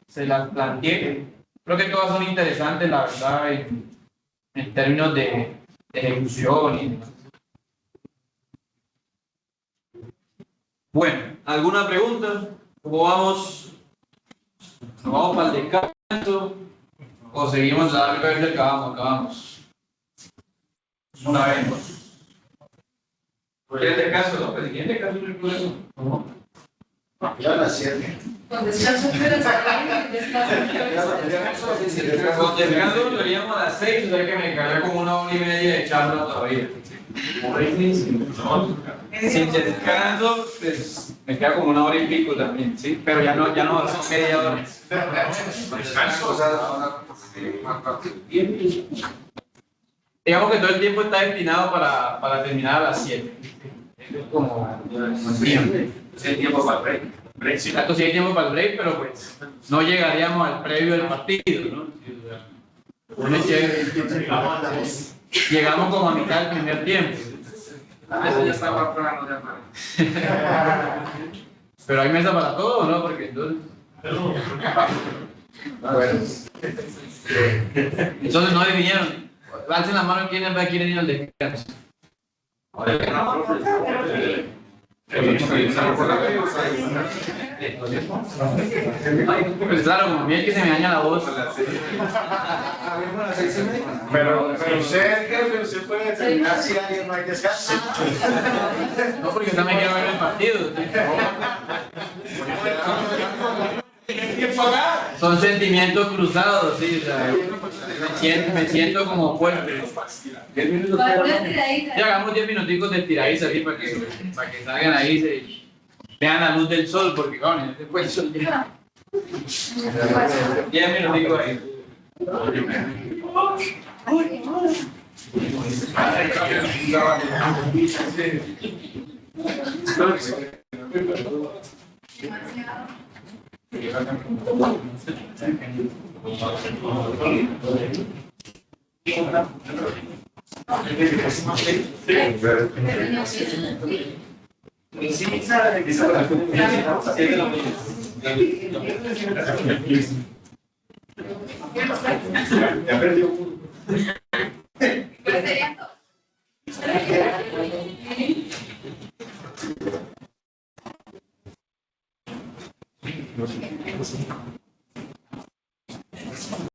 se las planteé. Creo que todas son interesantes, la verdad, en términos de ejecución y demás. Bueno, ¿alguna pregunta? ¿Cómo vamos? ¿Nos vamos para el descanso? ¿O seguimos a darle verde? Acabamos. Una vez. ¿Quieres descanso? No, pues si quieren descanso, no hay problema. Ya a las 7. Con descanso, pero también descanso. Con descanso deberíamos a las 6, o sea que me quedaría como 1 hora y media de charla todavía. Sin descanso, pues me queda como 1 hora y pico también, ¿sí? Pero ya no son media hora. Descanso, o sea, Digamos que todo el tiempo está destinado para terminar a las 7. Es como tiempo. ¿Hay tiempo para el break? Exacto, sí hay tiempo para el break, pero pues no llegaríamos al previo del partido, ¿no? Llegamos como a mitad del primer tiempo. Eso ya está para plano, ya. Pero hay mesa para todo, ¿no? Porque entonces. Entonces no definieron. Alcen la mano quienes quieren ir al descanso. Pues claro, como bien que se me daña la voz. pero usted, jefe, usted puede determinar si alguien no hay descanso. No, porque yo también quiero ver el partido. Son sentimientos cruzados, sí, o sea, me siento como fuerte. Y hagamos 10 minuticos de tiradiza aquí para que salgan ahí y vean la luz del sol, porque bueno, después el sol llega. 10 minuticos ahí. Ya perdió. Pues serían dos.